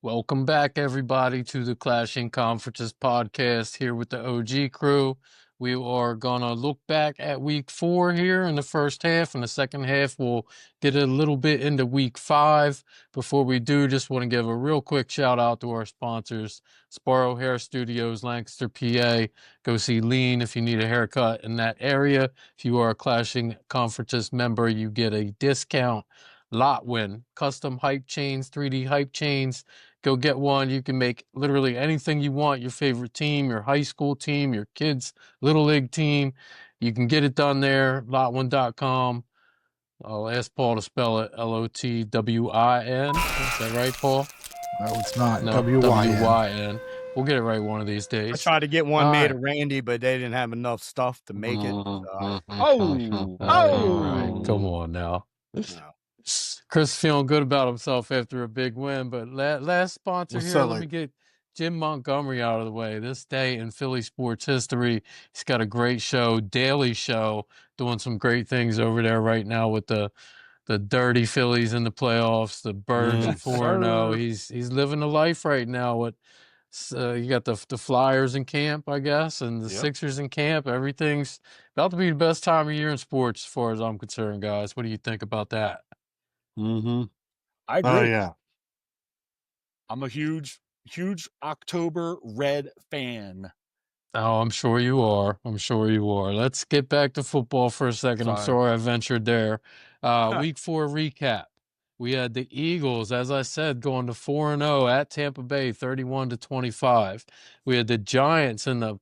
Welcome back, everybody, to the Clashing Conferences podcast here with the OG crew. We are going to look back at week 4 here in the first half. In the second half, we'll get a little bit into week 5. Before we do, just want to give a real quick shout out to our sponsors, Sparrow Hair Studios, Lancaster, PA. Go see Lean if you need a haircut in that area. If you are a Clashing Conferences member, you get a discount. LOTWYN, custom hype chains, 3D hype chains. Go get one. You can make literally anything you want, your favorite team, your high school team, your kids' little league team. You can get it done there, LOTWYN.com. I'll ask Paul to spell it, LOTWYN. Is that right, Paul? No, it's not. No, W-Y-N. WYN. We'll get it right one of these days. I tried to get one All made right. of Randy, but they didn't have enough stuff to make it. All Oh! right. Come on now. No. Chris feeling good about himself after a big win, but last sponsor What's here, up, let me get Jim Montgomery out of the way. This day in Philly sports history, he's got a great show, daily show, doing some great things over there right now with the dirty Phillies in the playoffs, the Birds at 4-0. He's living the life right now. With you got the Flyers in camp, I guess, and the Sixers in camp. Everything's about to be the best time of year in sports, as far as I'm concerned, guys. What do you think about that? I agree. Oh, yeah. I'm a huge October Red fan. Oh, I'm sure you are. Let's get back to football for a second. I'm sorry I ventured there. Week 4 recap. We had the Eagles, as I said, going to 4-0 at Tampa Bay, 31-25. We had the Giants in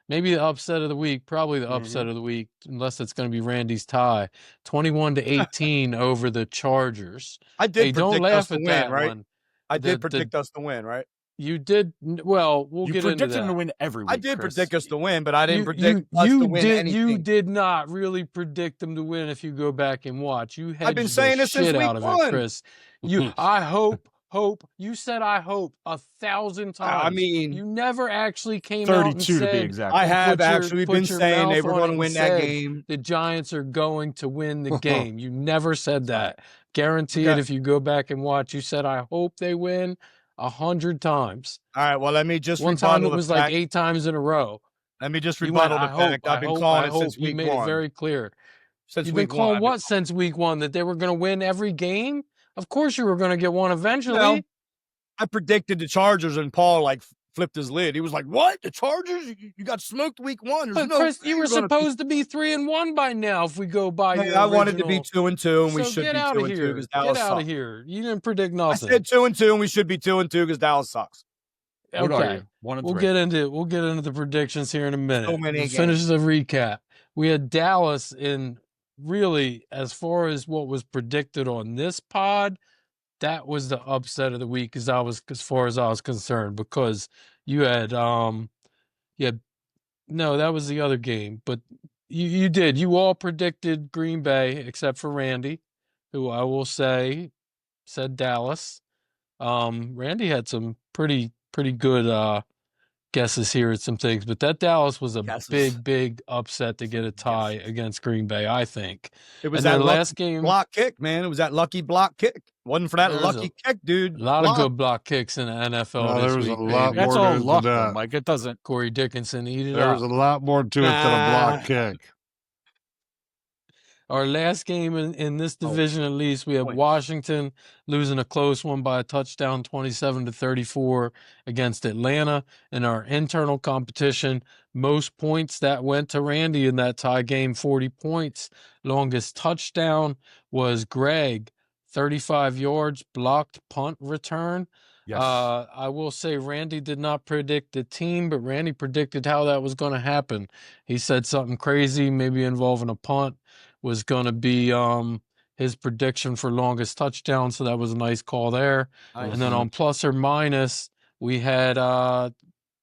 maybe the upset of the week, probably the upset of the week, unless it's going to be Randy's tie, 21-18 over the Chargers. I did don't predict laugh us to at win, that right? one. I did predict us to win, right? You did. Well, we'll You get into predicted that. them to win every week. I did Chris. predict us to win, but I didn't predict us to win anything. You did not really predict them to win if you go back and watch. You had I've been saying this since shit week out of 1. it, Chris. I hope. You said I hope 1,000 times. I mean, you never actually came out and 32 said, to be exact. I have put your- actually put been your saying they mouth were on going it to and win that said game. the Giants are going to win the game. You never said that. Guarantee it Okay. if you go back and watch. You said, I hope they win 100 times. All right, well, let me just One time it rebuttal was the like fact. 8 times in a row. Let me just You went, rebuttal the fact I've been calling it since You week made 1. it very clear. Since You've been week calling 1. what since week 1? That they were going to win every game? Of course you were going to get one eventually. No. I predicted the Chargers, and Paul flipped his lid. He was like, "What? The Chargers? You got smoked week 1." But Chris, you were supposed to be 3-1 by now. If we go by your I wanted to be 2-2, and we So should get be out of 2-2 here. because Dallas Get out of sucks. here. You didn't predict I nothing. said 2-2, and we should be 2-2 because Dallas sucks. What are Okay. you? 1 and We'll 3. get into the predictions here in a minute. So many We'll games. finish the recap. We had Dallas in really, as far as what was predicted on this pod, that was the upset of the week as far as I was concerned, because you had no, that was the other game, but you all predicted Green Bay except for Randy, who I will say said Dallas. Randy had some pretty good guesses here at some things, but that Dallas was a big upset to get a tie against Green Bay, I think. It was And that their last game block kick, man. It was that lucky block kick. Wasn't for that There's lucky kick, dude. a lot of good block kicks in the NFL No, this there was week, a lot baby. That's more all news luck, than though, that. Mike. It doesn't. Corey Dickinson, eat it There up. was a lot more to it than a block kick. Our last game in this division, at least, we have Washington losing a close one by a touchdown, 27-34 against Atlanta. In our internal competition, most points that went to Randy in that tie game, 40 points. Longest touchdown was Greg, 35 yards, blocked punt return. Yes. I will say Randy did not predict the team, but Randy predicted how that was going to happen. He said something crazy, maybe involving a punt, was going to be his prediction for longest touchdown, so that was a nice call there. Nice. And then on plus or minus, we had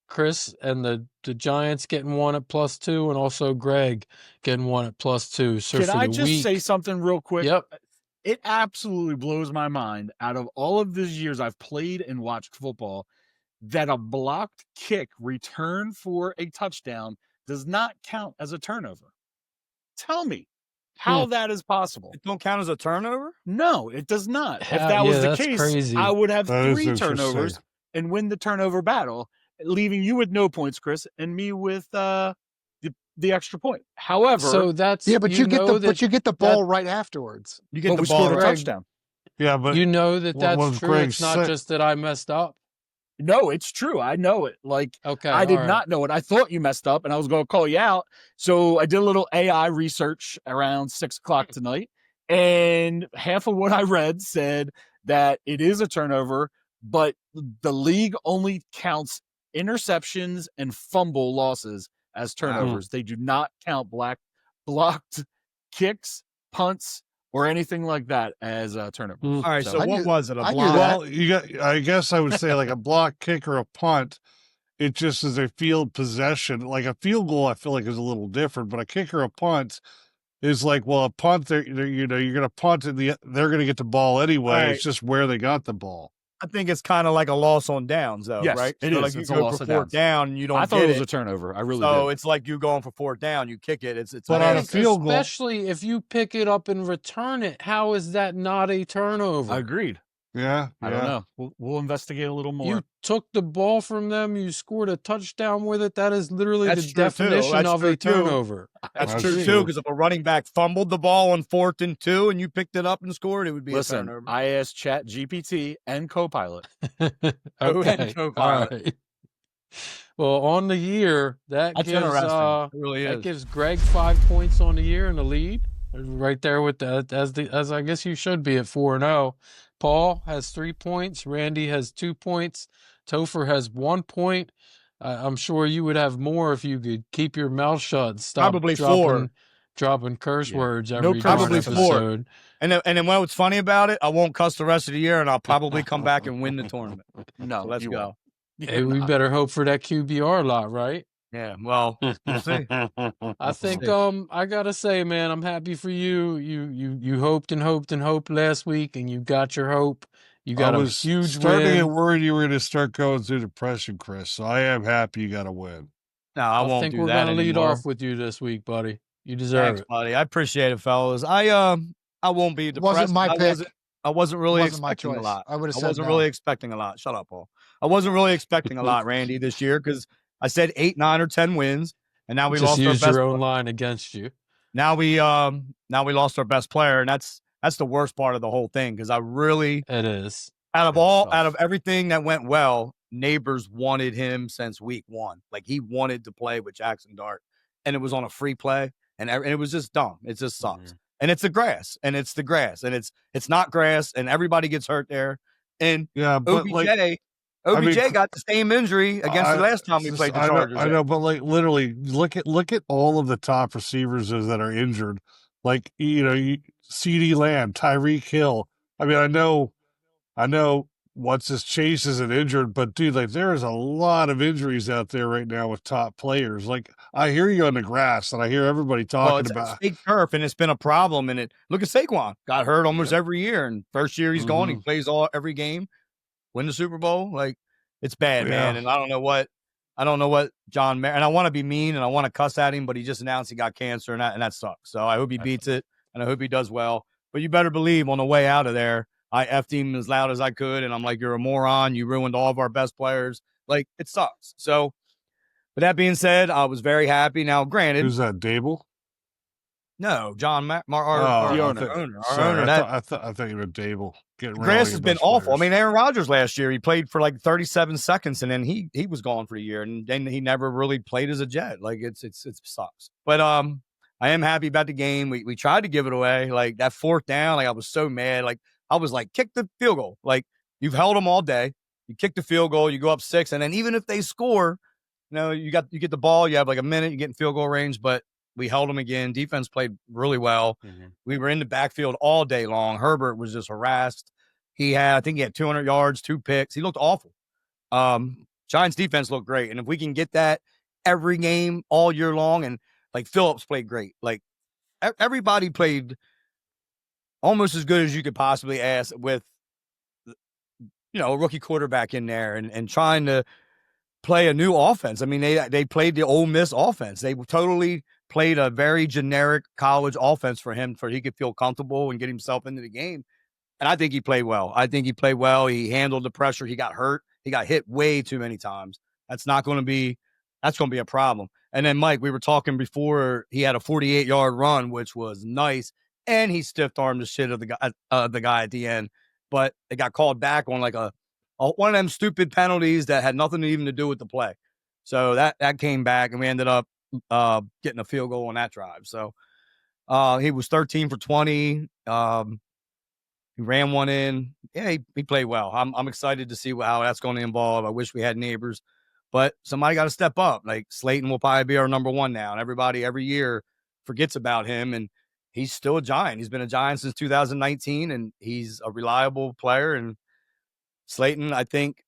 Chris and the Giants getting one at +2, and also Greg getting one at +2. So Can for I the just week, say something real quick? Yep. It absolutely blows my mind, out of all of these years I've played and watched football, that a blocked kick return for a touchdown does not count as a turnover. Tell me how that is possible. It don't count as a turnover? No, it does not. If that was the that's case, crazy. I would have That is 3 interesting. turnovers and win the turnover battle, leaving you with no points, Chris, and me with the extra point. However, So that's Yeah, but you get the ball right afterwards. You get the we ball scored a right. touchdown. Yeah, but you know that what that's was true. Greg It's not say- just that I messed up. No, it's true. I know it. Like, Okay, I did all right. not know it. I thought you messed up, and I was going to call you out. So I did a little AI research around 6:00 tonight, and half of what I read said that it is a turnover, but the league only counts interceptions and fumble losses as turnovers. They do not count blocked kicks, punts, or anything like that as turnovers. Mm. All right, so what was it? A I knew block? that. well, you got. I guess I would say like a block kick or a punt. It just is a field possession. Like a field goal, I feel like is a little different, but a kick or a punt is like, well, a punt. You're going to punt and they're going to get the ball anyway. Right. It's just where they got the ball. I think it's kind of like a loss on downs, though, Yes, right? it So is. like you It's a go loss for of fourth downs. down, and you don't I thought get it was it. a turnover. I really So did. it's like you going for fourth down, you kick it. It's But a on a pass. field goal, Especially if you pick it up and return it, how is that not a turnover? Agreed. yeah, I don't know. We'll investigate a little more. You took the ball from them. You scored a touchdown with it. That is literally That's the true, too. definition That's of true, a too. turnover. That's That's true true. too. Because if a running back fumbled the ball on 4th and 2, and you picked it up and scored, it would be a Listen, turnover. I asked Chat GPT and Copilot. Okay. and All co-pilot. right. Well, on the year, that That's gives interesting. It really that is. gives Greg 5 points on the year in the lead, right there with that as I guess you should be at 4-0. Paul has 3 points. Randy has 2 points. Topher has 1 point. I'm sure you would have more if you could keep your mouth shut and stop Probably 4. dropping curse Yeah. words No every curse darn words. episode. And then what's funny about it, I won't cuss the rest of the year, and I'll probably come back and win the tournament. No, So let's you go. won't. Hey, we better hope for that QBR lot, right? Yeah, well, we'll see. I think see. I gotta say, man, I'm happy for you. You hoped and hoped and hoped last week, and you got your hope. You got I a was huge starting to win. get worried you were going to start going through depression, Chris. So I am happy you got a win. No, I won't think do we're that gonna lead anymore. off with you this week, buddy. You deserve Thanks, it. buddy. I appreciate it, fellas. I won't be depressed. Wasn't my pick. I wasn't really Wasn't my expecting a choice. lot. I would have I said wasn't no. really expecting a lot. Shut up, Paul. I wasn't really expecting a lot, Randy, this year because I said 8, 9, or 10 wins, and now we Just lost our used best. your own line against you. Now we lost our best player, and that's the worst part of the whole thing because I really It is. out of everything that went well, Neighbors wanted him since week 1. Like he wanted to play with Jackson Dart, and it was on a free play, and it was just dumb. It just sucks. And it's the grass, and it's not grass, and everybody gets hurt there. And Yeah, but OBJ got the same injury against the last time we played the Chargers. I know, but like literally, look at all of the top receivers that are injured. Like CD Lamb, Tyreek Hill. I mean, I know. What's his Chase isn't injured, but dude, like there is a lot of injuries out there right now with top players. Like I hear you on the grass, and I hear everybody talking it's about fake turf, and it's been a problem. And look at Saquon, got hurt almost every year, and first year he's gone, he plays every game, win the Super Bowl. Like it's bad, man. And I don't know what John and I want to be mean and I want to cuss at him, but he just announced he got cancer, and that sucks. So I hope he beats it, and I hope he does well. But you better believe on the way out of there, I effed him as loud as I could, and I'm like, you're a moron. You ruined all of our best players. Like, it sucks. So, with that being said, I was very happy. Now, granted, who's that? Dable? No, John, our owner. I thought you were Dable. Grass has been awful. I mean, Aaron Rodgers last year, he played for like 37 seconds, and then he was gone for a year, and then he never really played as a Jet. Like, it sucks. But I am happy about the game. We tried to give it away. Like, that 4th down, like, I was so mad. Like, I was like, kick the field goal. Like, you've held them all day. You kick the field goal, you go up 6, and then even if they score, you get the ball, you have like a minute, you get in field goal range, but we held them again. Defense played really well. We were in the backfield all day long. Herbert was just harassed. I think he had 200 yards, 2 picks. He looked awful. Giants defense looked great. And if we can get that every game all year long, and like Phillips played great. Like everybody played almost as good as you could possibly ask with, a rookie quarterback in there and trying to play a new offense. I mean, they played the Ole Miss offense. They totally played a very generic college offense for him, he could feel comfortable and get himself into the game. And I think he played well. He handled the pressure. He got hurt. He got hit way too many times. That's going to be a problem. And then, Mike, we were talking before, he had a 48-yard run, which was nice, and he stiff-armed the shit of the guy at the end. But it got called back on like one of them stupid penalties that had nothing even to do with the play. So that came back, and we ended up getting a field goal on that drive. So he was 13 for 20. He ran one in. Yeah, he played well. I'm excited to see how that's going to evolve. I wish we had Neighbors, but somebody got to step up. Like Slayton will probably be our number one now, and everybody every year forgets about him, and he's still a Giant. He's been a Giant since 2019, and he's a reliable player. And Slayton, I think,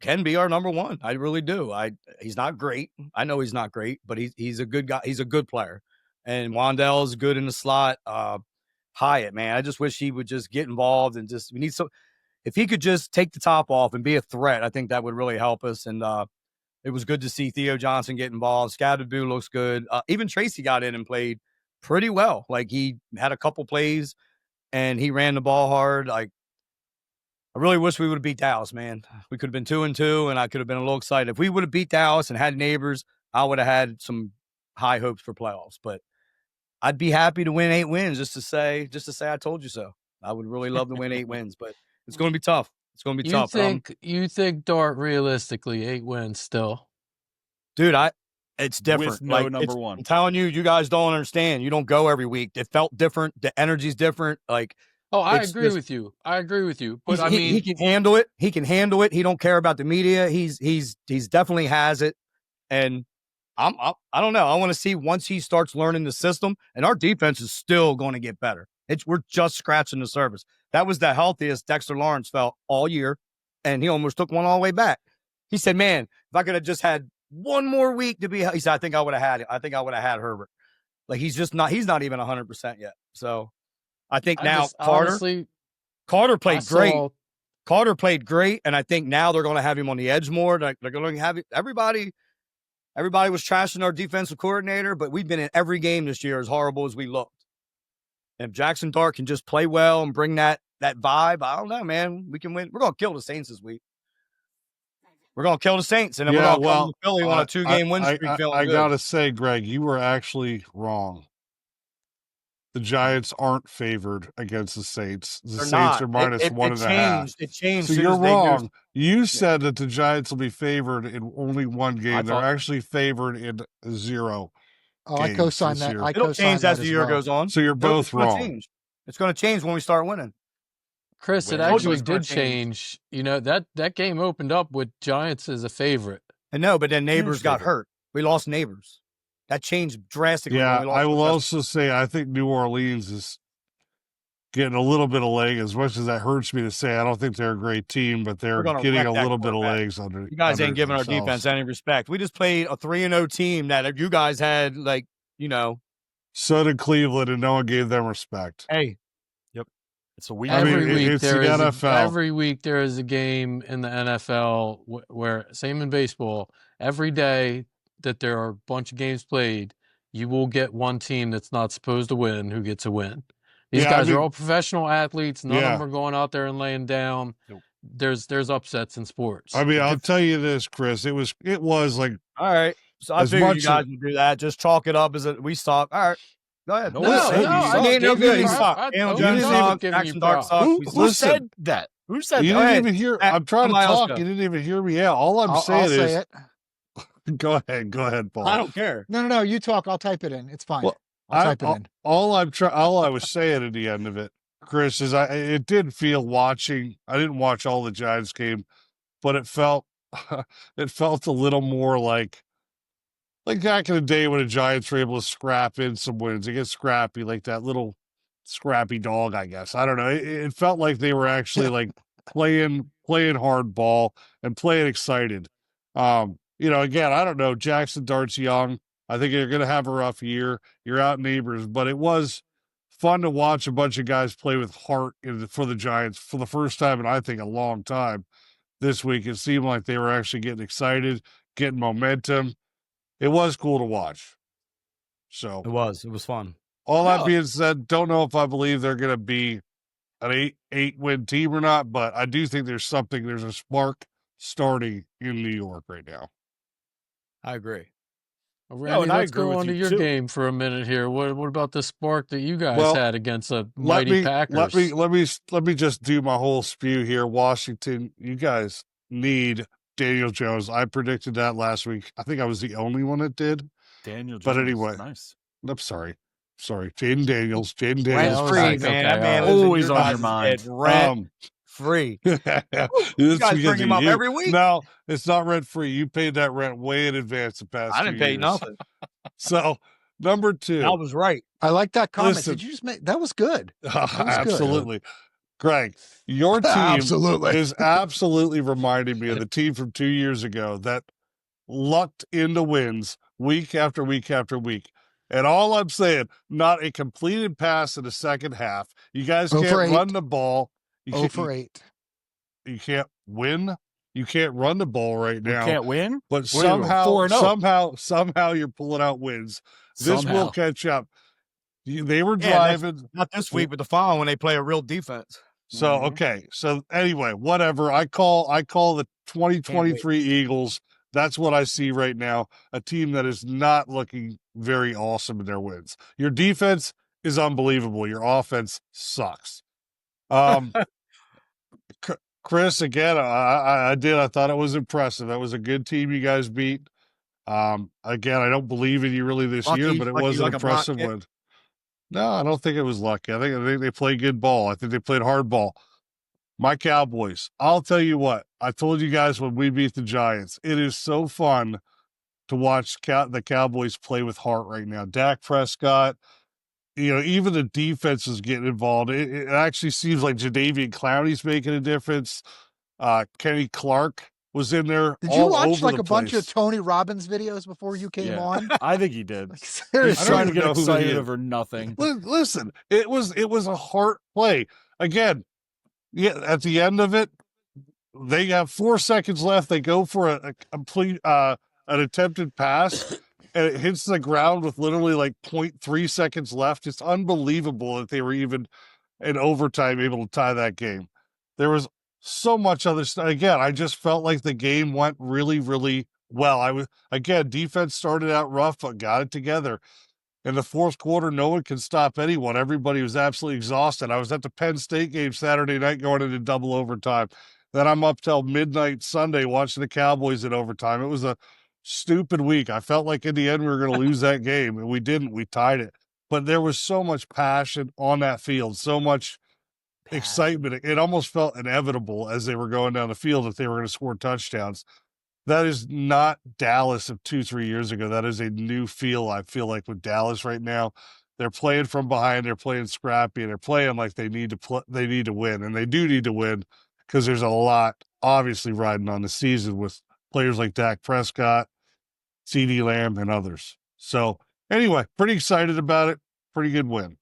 can be our number one. I really do. He's not great. I know he's not great, but he's a good guy. He's a good player. And Wandell's good in the slot. Hyatt, man, I just wish he would just get involved and we need some. If he could just take the top off and be a threat, I think that would really help us. And it was good to see Theo Johnson get involved. Scadaboo looks good. Even Tracy got in and played pretty well. Like he had a couple plays and he ran the ball hard. Like I really wish we would have beat Dallas, man. We could have been 2-2, and I could have been a little excited. If we would have beat Dallas and had Neighbors, I would have had some high hopes for playoffs. But I'd be happy to win 8 wins just to say I told you so. I would really love to win 8 wins, but it's going to be tough. It's going to be tough. You think Dart realistically 8 wins still? Dude, it's different. With no number one. I'm telling you, you guys don't understand. You don't go every week. It felt different. The energy's different. Like, I agree with you. But he can handle it. He can handle it. He don't care about the media. He's definitely has it. And I don't know. I want to see once he starts learning the system, and our defense is still going to get better. We're just scratching the surface. That was the healthiest Dexter Lawrence felt all year, and he almost took one all the way back. He said, "Man, if I could have just had one more week to be," he said, "I think I would have had it. I think I would have had Herbert." Like he's not even 100% yet. So I think now Carter played great. Carter played great, and I think now they're going to have him on the edge more. They're going to have everybody. Everybody was trashing our defensive coordinator, but we've been in every game this year as horrible as we looked. And if Jackson Dart can just play well and bring that vibe, I don't know, man. We can win. We're going to kill the Saints this week. We're going to kill the Saints, and then we're going to come to Philly on a 2-game win streak. I got to say, Greg, you were actually wrong. The Giants aren't favored against the Saints. The Saints are minus 1.5. It changed. So you're wrong. You said that the Giants will be favored in only one game. They're actually favored in 0. Oh, I co-sign that. It'll change as the year goes on. So you're both wrong. It's going to change when we start winning. Chris, it actually did change. You know, that game opened up with Giants as a favorite. I know, but then Neighbors got hurt. We lost Neighbors. That changed drastically. Yeah, I will also say I think New Orleans is getting a little bit of leg. As much as that hurts me to say, I don't think they're a great team, but they're getting a little bit of legs under. You guys ain't giving our defense any respect. We just played a 3-0 team that you guys had, like, you know. So did Cleveland, and no one gave them respect. Hey, yep, it's a week. Every week it's the NFL. Every week there is a game in the NFL where, same in baseball, every day that there are a bunch of games played, you will get one team that's not supposed to win who gets a win. These guys are all professional athletes. None of them are going out there and laying down. Nope. There's upsets in sports. I mean, I'll tell you this, Chris. It was like, all right. So I figured you guys would do that. Just chalk it up as we stop. All right. Go ahead. No good. He sucked. Jackson Dart sucked. Who said that? Who said that? You didn't even hear. I'm trying to talk. You didn't even hear me out. All I'm saying is. Say it. Go ahead, Paul. I don't care. No. You talk. I'll type it in. It's fine. Well, I'll type it in. All I was saying at the end of it, Chris, is it did feel watching. I didn't watch all the Giants game, but it felt a little more like back in the day when the Giants were able to scrap in some wins. They get scrappy, like that little scrappy dog, I guess. I don't know. It felt like they were actually like playing hard ball and playing excited. You know, again, I don't know. Jackson Dart's young. I think you're going to have a rough year. You're out Neighbors, but it was fun to watch a bunch of guys play with heart for the Giants for the first time in, I think, a long time this week. It seemed like they were actually getting excited, getting momentum. It was cool to watch. So it was fun. All that being said, don't know if I believe they're going to be an 8-win team or not, but I do think there's a spark starting in New York right now. I agree. Randy, and I let's agree go with on to you, your too. game for a minute here. What about the spark that you guys had against the mighty Packers? Let me just do my whole spew here. Washington, you guys need Daniel Jones. I predicted that last week. I think I was the only one that did. Daniel Jones. But anyway, nice. I'm sorry. Jaden Daniels. Rent free, man. That man always on your mind. Rent free. You guys bring him up every week. No, it's not rent free. You paid that rent way in advance the past. I didn't pay nothing. So number 2, I was right. I like that comment. Listen, Did you just make that was good? That was absolutely. Good. Greg, your team absolutely is absolutely reminding me of the team from 2 years ago that lucked into wins week after week after week. And all I'm saying, not a completed pass in the second half. You guys can't run the ball. 0 for 8. You can't win. You can't run the ball right now. You can't win? But somehow you're pulling out wins. This will catch up. They were driving. Not this week, but the following when they play a real defense. So, okay. So anyway, whatever. I call the 2023 Eagles. That's what I see right now. A team that is not looking very awesome in their wins. Your defense is unbelievable. Your offense sucks. Chris, again, I thought it was impressive. That was a good team you guys beat. Again, I don't believe in you really this year, but it was an impressive win. No, I don't think it was lucky. I think they played good ball. I think they played hard ball. My Cowboys, I'll tell you what, I told you guys when we beat the Giants, it is so fun to watch the Cowboys play with heart right now. Dak Prescott, even the defense is getting involved. It actually seems like Jadeveon Clowney's making a difference. Kenny Clark was in there. Did you watch like a bunch of Tony Robbins videos before you came on? I think he did. Like, seriously, he's trying to get excited over nothing. Listen, it was a heart play. Again, at the end of it, they have 4 seconds left. They go for a complete an attempted pass, and it hits the ground with literally like 0.3 seconds left. It's unbelievable that they were even in overtime able to tie that game. There was so much other stuff. Again, I just felt like the game went really, really well. Defense started out rough, but got it together. In the fourth quarter, no one can stop anyone. Everybody was absolutely exhausted. I was at the Penn State game Saturday night going into double overtime. Then I'm up till midnight Sunday watching the Cowboys in overtime. It was a stupid week. I felt like in the end we were going to lose that game, and we didn't. We tied it. But there was so much passion on that field, so much excitement. It almost felt inevitable as they were going down the field that they were going to score touchdowns. That is not Dallas of 2-3 years ago. That is a new feel, I feel like, with Dallas right now. They're playing from behind. They're playing scrappy, and they're playing like they need to win, and they do need to win because there's a lot obviously riding on the season with players like Dak Prescott, CeeDee Lamb, and others. So anyway, pretty excited about it. Pretty good win.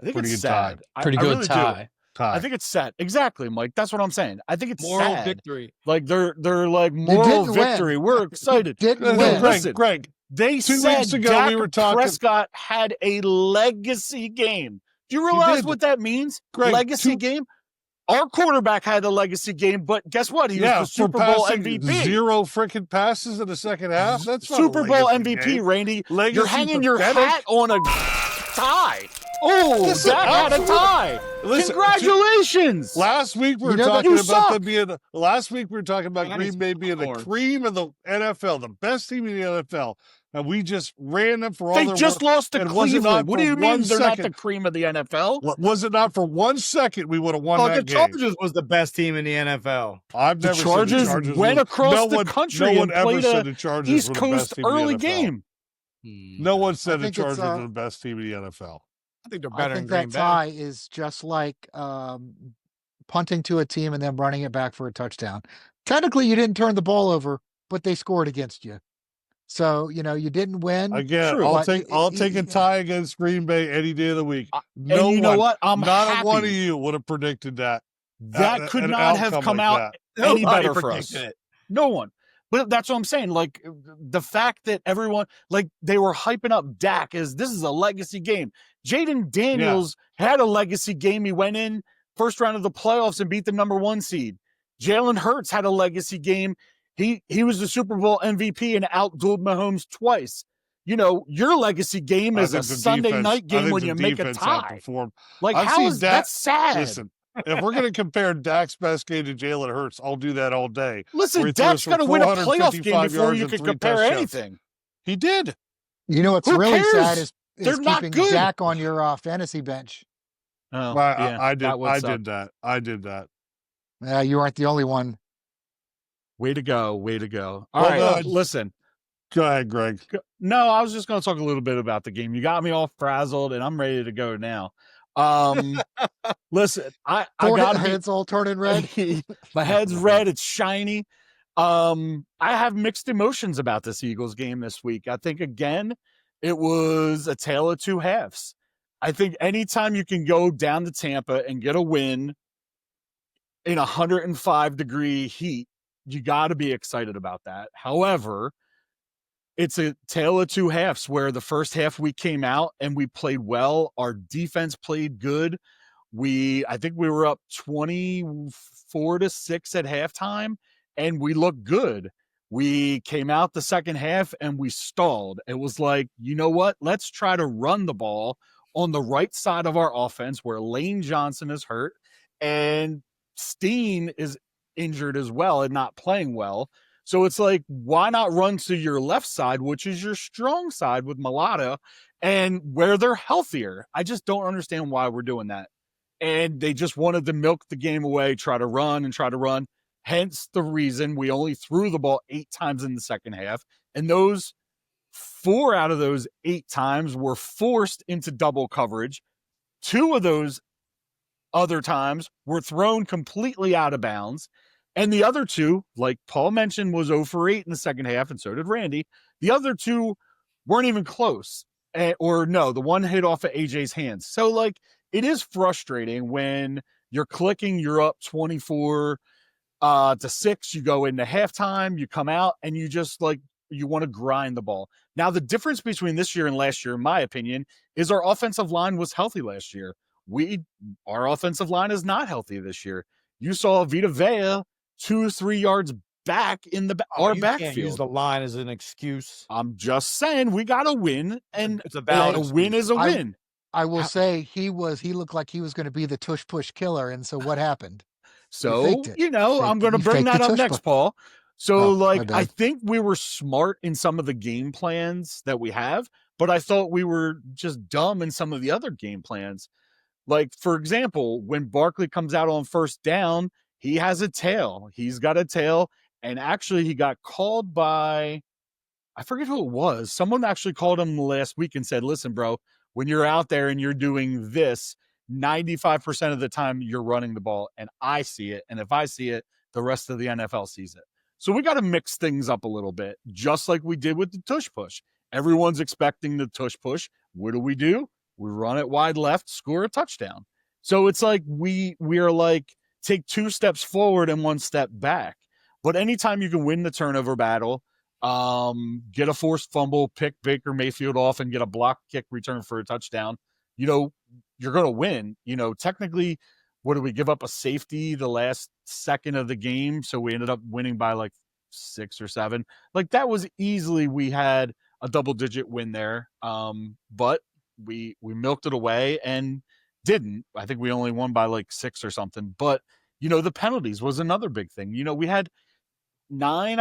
I think pretty it's good sad. Pretty good tie. I think it's sad. Exactly, Mike. That's what I'm saying. I think it's moral sad. victory. Like they're like moral victory. Win. We're excited. Didn't win. Greg. They 2 said weeks ago Dak we were talking. Prescott had a legacy game. Do you realize what that means? Greg, legacy game. Our quarterback had a legacy game, but guess what? He was the Super Bowl MVP. 0 freaking passes in the second half. That's not Super Bowl MVP, game. Randy. Legacy you're hanging your pathetic. hat on a tie. Oh, Dak had a tie. Congratulations. Last week we were talking about them being. Last week we were talking about Green Bay being the cream of the NFL, the best team in the NFL, and we just ran them for all. They just lost to Cleveland. What do you mean they're not the cream of the NFL? Was it not for 1 second we would have won that game? The Chargers was the best team in the NFL. I've never said the Chargers went across the country and played a East Coast early game. No one said the Chargers were the best team in the NFL. I think they're better than that Green Bay. tie is just like punting to a team and then running it back for a touchdown. Technically, you didn't turn the ball over, but they scored against you. So, you didn't win. Again, True, I'll take a tie against Green Bay any day of the week. No, you know what? I'm not happy. one of you would have predicted that. That could not have come out any better for us. No one. But that's what I'm saying. Like the fact that everyone, like they were hyping up Dak as this is a legacy game. Jaden Daniels had a legacy game. He went in first round of the playoffs and beat the number 1 seed. Jalen Hurts had a legacy game. He was the Super Bowl MVP and outdueled Mahomes twice. You know, your legacy game is a Sunday night game when you make a tie. Like, how is that sad? Listen, if we're going to compare Dak's best game to Jalen Hurts, I'll do that all day. Listen, Dak's got to win a playoff game before you can compare anything. He did. You know what's really sad is keeping Dak on your fantasy bench. Oh, yeah, I did that. Yeah, you aren't the only one. Way to go. All right, listen. Go ahead, Greg. No, I was just going to talk a little bit about the game. You got me all frazzled, and I'm ready to go now. Listen, I got heads all turning red. My head's red. It's shiny. I have mixed emotions about this Eagles game this week. I think, again, it was a tale of two halves. I think anytime you can go down to Tampa and get a win in 105-degree heat, you got to be excited about that. However, it's a tale of two halves where the first half we came out and we played well. Our defense played good. I think we were up 24-6 at halftime, and we looked good. We came out the second half and we stalled. It was like, you know what? Let's try to run the ball on the right side of our offense where Lane Johnson is hurt and Steen is injured as well and not playing well. So it's like, why not run to your left side, which is your strong side with Mulata, and where they're healthier? I just don't understand why we're doing that. And they just wanted to milk the game away, try to run. Hence the reason we only threw the ball 8 times in the second half. And those 4 out of those 8 times were forced into double coverage. 2 of those other times were thrown completely out of bounds. And the other 2, like Paul mentioned, was 0 for 8 in the second half, and so did Randy. The other 2 weren't even close. The one hit off of AJ's hands. So, like, it is frustrating when you're clicking, you're up 24 to 6, you go into halftime, you come out, and you just, like, you want to grind the ball. Now, the difference between this year and last year, in my opinion, is our offensive line was healthy last year. Our offensive line is not healthy this year. You saw Vita Vea 2-3 yards back in our backfield. Can't use the line as an excuse. I'm just saying we got to win, and it's about a win is a win. I will say he looked like he was going to be the tush push killer, and so what happened? So I'm going to bring that up next, Paul. So I think we were smart in some of the game plans that we have, but I thought we were just dumb in some of the other game plans. Like, for example, when Barkley comes out on first down, he has a tail. He's got a tail. And actually, he got called by, I forget who it was. Someone actually called him last week and said, listen, bro, when you're out there and you're doing this, 95% of the time you're running the ball. And I see it. And if I see it, the rest of the NFL sees it. So we got to mix things up a little bit, just like we did with the tush push. Everyone's expecting the tush push. What do? We run it wide left, score a touchdown. So it's like we are like, take 2 steps forward and 1 step back. But anytime you can win the turnover battle, get a forced fumble, pick Baker Mayfield off, and get a block kick return for a touchdown, you're going to win. Technically, what did we give up? A safety the last second of the game, so we ended up winning by like 6 or 7. Like, that was easily, we had a double-digit win there, but we milked it away and didn't. I think we only won by like 6 or something. But the penalties was another big thing. We had 9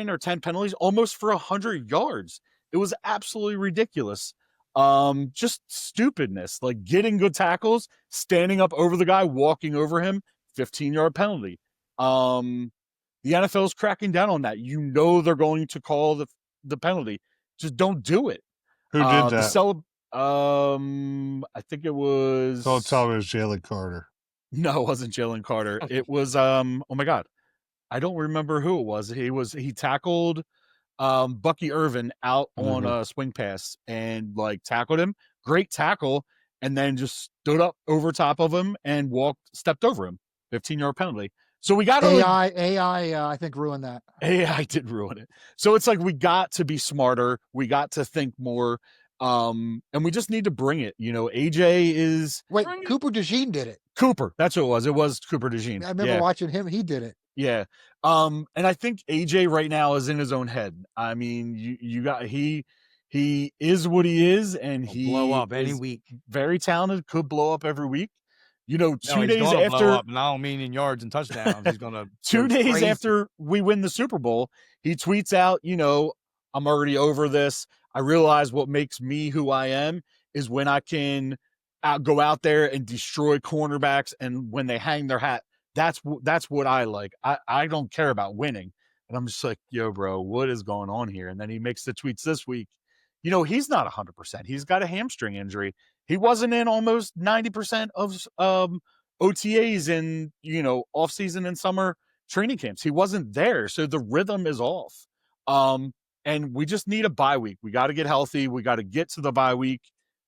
or 10 penalties, almost for 100 yards. It was absolutely ridiculous. Just stupidness, like getting good tackles, standing up over the guy, walking over him, 15-yard penalty. The NFL is cracking down on that. They're going to call the penalty. Just don't do it. Who did that? I think it was. Don't tell me it was Jalen Carter. No, it wasn't Jalen Carter. It was oh my God, I don't remember who it was. He tackled Bucky Irvin out on a swing pass and like tackled him. Great tackle, and then just stood up over top of him and stepped over him. 15-yard penalty. So we got AI I think ruined that. AI did ruin it. So it's like we got to be smarter. We got to think more. And we just need to bring it. AJ is Cooper DeJean did it. Cooper, that's what it was. It was Cooper DeJean. I remember watching him. He did it. Yeah. And I think AJ right now is in his own head. I mean, you got he is what he is, and He'll he blow up any is week. very talented, could blow up every week. You know, No, 2 he's days gonna after blow up, and I don't mean in yards and touchdowns. He's gonna 2 go days crazy. after we win the Super Bowl, he tweets out, you know, I'm already over this. I realize what makes me who I am is when I can go out there and destroy cornerbacks, and when they hang their hat, that's what I like. I don't care about winning. And I'm just like, yo, bro, what is going on here? And then he makes the tweets this week. You know, he's not 100%. He's got a hamstring injury. He wasn't in almost 90% of OTAs and, you know, off season and summer training camps. He wasn't there. So the rhythm is off. And we just need a bye week. We got to get healthy. We got to get to the bye week,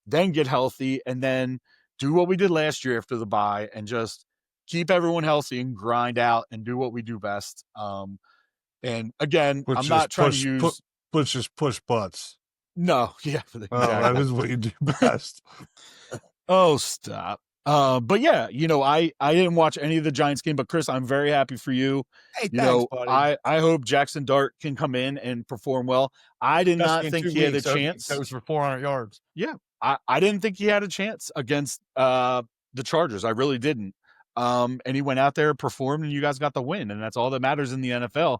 then get healthy, and then do what we did last year after the bye and just keep everyone healthy and grind out and do what we do best. And again, I'm not trying to use push butts. no, yeah, exactly. That is what you do best. Oh, stop. But yeah, you know, I didn't watch any of the Giants game, but Chris, I'm very happy for you. Hey, You thanks, know, buddy. I hope Jackson Dart can come in and perform well. I did not Especially in think 2 he had a weeks, so he chance. goes for 400 yards. Yeah, I didn't think he had a chance against the Chargers. I really didn't. And he went out there, performed, and you guys got the win, and that's all that matters in the NFL.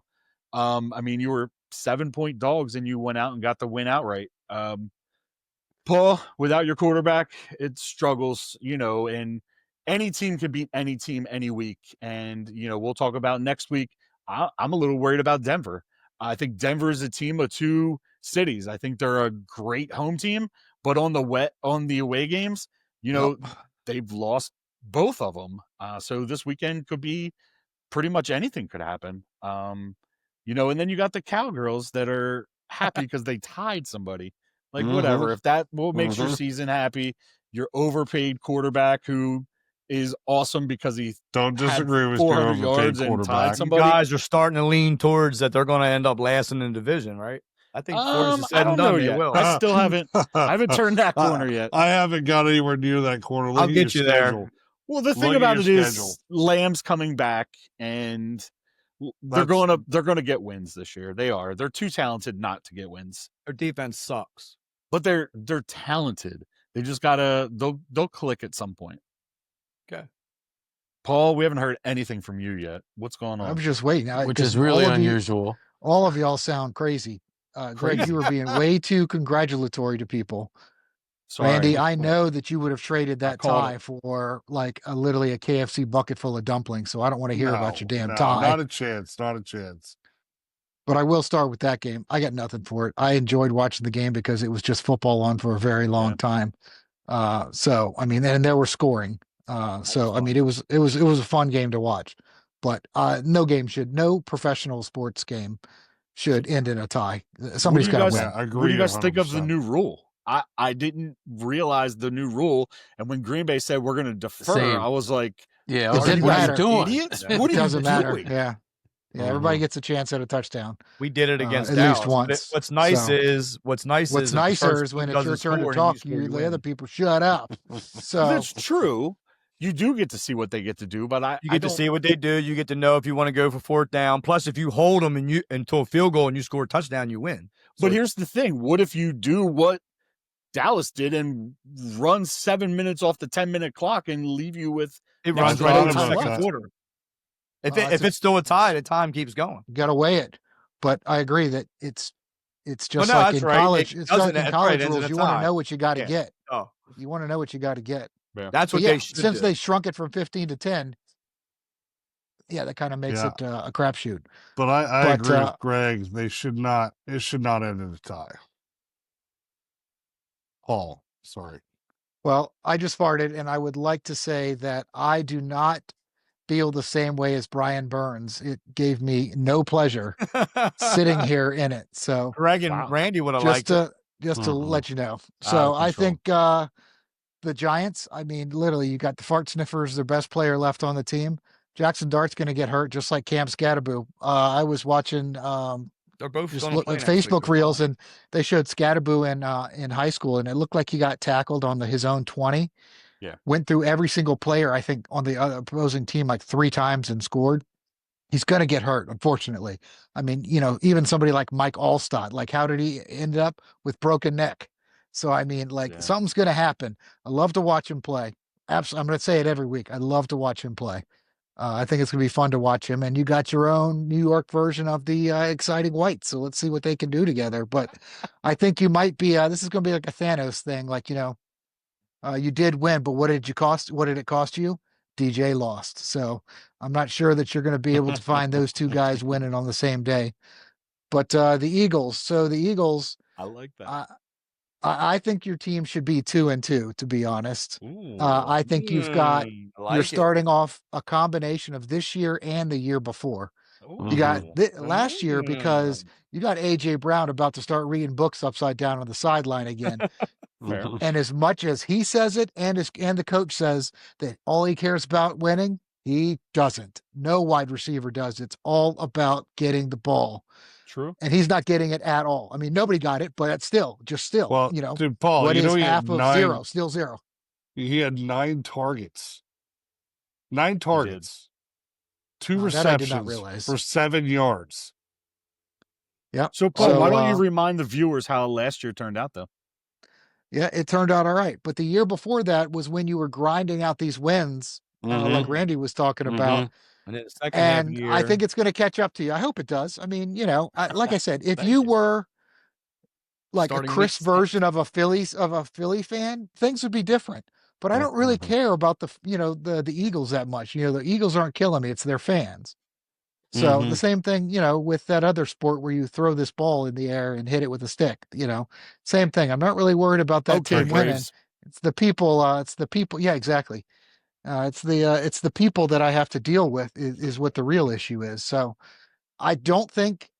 I mean, you were 7-point dogs, and you went out and got the win outright. Paul, without your quarterback, it struggles, you know, and any team can beat any team any week. And, you know, we'll talk about next week. I'm a little worried about Denver. I think Denver is a team of two cities. I think they're a great home team, but on the away games, you know, they've lost both of them. So this weekend could be pretty much anything could happen. You know, and then you got the Cowgirls that are happy because they tied somebody. Like, whatever. If that what makes your season happy, your overpaid quarterback who is awesome because he Don't disagree with 400 your yards overpaid and tied quarterback. You somebody. guys are starting to lean towards that they're going to end up lasting in the division, right? I think before this is I said don't and done, know they yet. will. I still haven't turned that corner yet. I haven't got anywhere near that corner. Look I'll at get your you there. schedule. Well, the thing Look at about it your is schedule. Lamb's coming back, and they're going to get wins this year. They are. They're too talented not to get wins. Their defense sucks. But they're talented. They just gotta they'll click at some point. Okay. Paul, we haven't heard anything from you yet. What's going on? I'm just waiting. which 'cause is really all of you- unusual. all of y'all sound crazy. Greg, you were being way too congratulatory to people. Sorry. Randy, I know that you would have traded that called tie for like literally a KFC bucket full of dumplings. So I don't want to hear about your damn No, tie. not a chance. Not a chance. But I will start with that game. I got nothing for it. I enjoyed watching the game because it was just football on for a very long time. So I mean, and there were scoring. So I mean, it was a fun game to watch. But no professional sports game should end in a tie. Somebody's got to win. I agree. What do you guys think of the 100%. new rule? I didn't realize the new rule, and when Green Bay said we're going to defer, Same. I was like, Yeah, It what didn't are you matter. doing? idiots? Yeah. What are It doesn't you matter. doing? Yeah. Everybody gets a chance at a touchdown. We did it against at Dallas. least once. What's nice So- is What's if the nicer first is when team it's your doesn't turn to score and talk, score, the win. other people shut up. So That's true. You do get to see what they get to do, but You get to see what they do. You get to know if you want to go for fourth down. Plus, if you hold them until a field goal and you score a touchdown, you win. So But here's the thing: what if you do what Dallas did and run 7 minutes off the 10-minute clock and leave you with it next runs to right no over the time second left? quarter. If it's it's still a tie, the time keeps going. you got to weigh it. But I agree that it's just no, like that's in right. college. It It's like doesn't- in that's college right. It ends in rules. a You want tie. to know what you got to Yeah. get. Oh, You want to know what you got to get. that's But what yeah, they should since do. they shrunk it from 15 to 10, yeah, that kind of makes Yeah. it a crapshoot. But I But, agree with Greg. It should not end in a tie. Paul, sorry. Well, I just farted, and I would like to say that I do not feel the same way as Brian Burns. It gave me no pleasure sitting here in it. So Greg and Wow. Randy would have just liked it. to Mhm. let you know. Out So of I control. think the Giants, I mean, literally, you got the fart sniffers, their best player left on the team. Jackson Dart's going to get hurt, just like Cam Scatterboo. I was watching They're both just gonna look play at next week Facebook as well. reels, and they showed Scatterboo in high school, and it looked like he got tackled on his own 20. Yeah. Went through every single player, I think, on the opposing team like 3 times and scored. he's going to get hurt, unfortunately. I mean, even somebody like Mike Allstott, like how did he end up with broken neck? So, I mean, like something's going to happen. I love to watch him play. Absolutely. I'm going to say it every week. I love to watch him play. I think it's going to be fun to watch him. And you got your own New York version of the exciting white. So let's see what they can do together. But I think you might be, this is going to be like a Thanos thing. Like, you did win, but what did it cost you? DJ lost. So I'm not sure that you're going to be able to find those two guys winning on the same day. But the Eagles. So the Eagles. I like that. I think your team should be 2-2, to be honest. I think you're starting off a combination of this year and the year before. You got last year because you got AJ Brown about to start reading books upside down on the sideline again. And as much as he says it and the coach says that all he cares about winning, he doesn't. No wide receiver does. It's all about getting the ball. True. And he's not getting it at all. I mean, nobody got it, but it's still. Well, dude, Paul, what is he half had of zero? Still zero. He had 9 targets. 9 targets. 2 receptions for 7 yards. Yeah. So, Paul, why don't you remind the viewers how last year turned out, though? Yeah, it turned out all right. But the year before that was when you were grinding out these wins, like Randy was talking about. And then the second half of the year, I think it's going to catch up to you. I hope it does. I mean, like I said, if you were like a Chris version of a Philly fan, things would be different. But I don't really care about the Eagles that much. The Eagles aren't killing me. It's their fans. So the same thing, with that other sport where you throw this ball in the air and hit it with a stick, same thing. I'm not really worried about that team winning. It's the people. Yeah, exactly. It's the people that I have to deal with is what the real issue is. So I don't think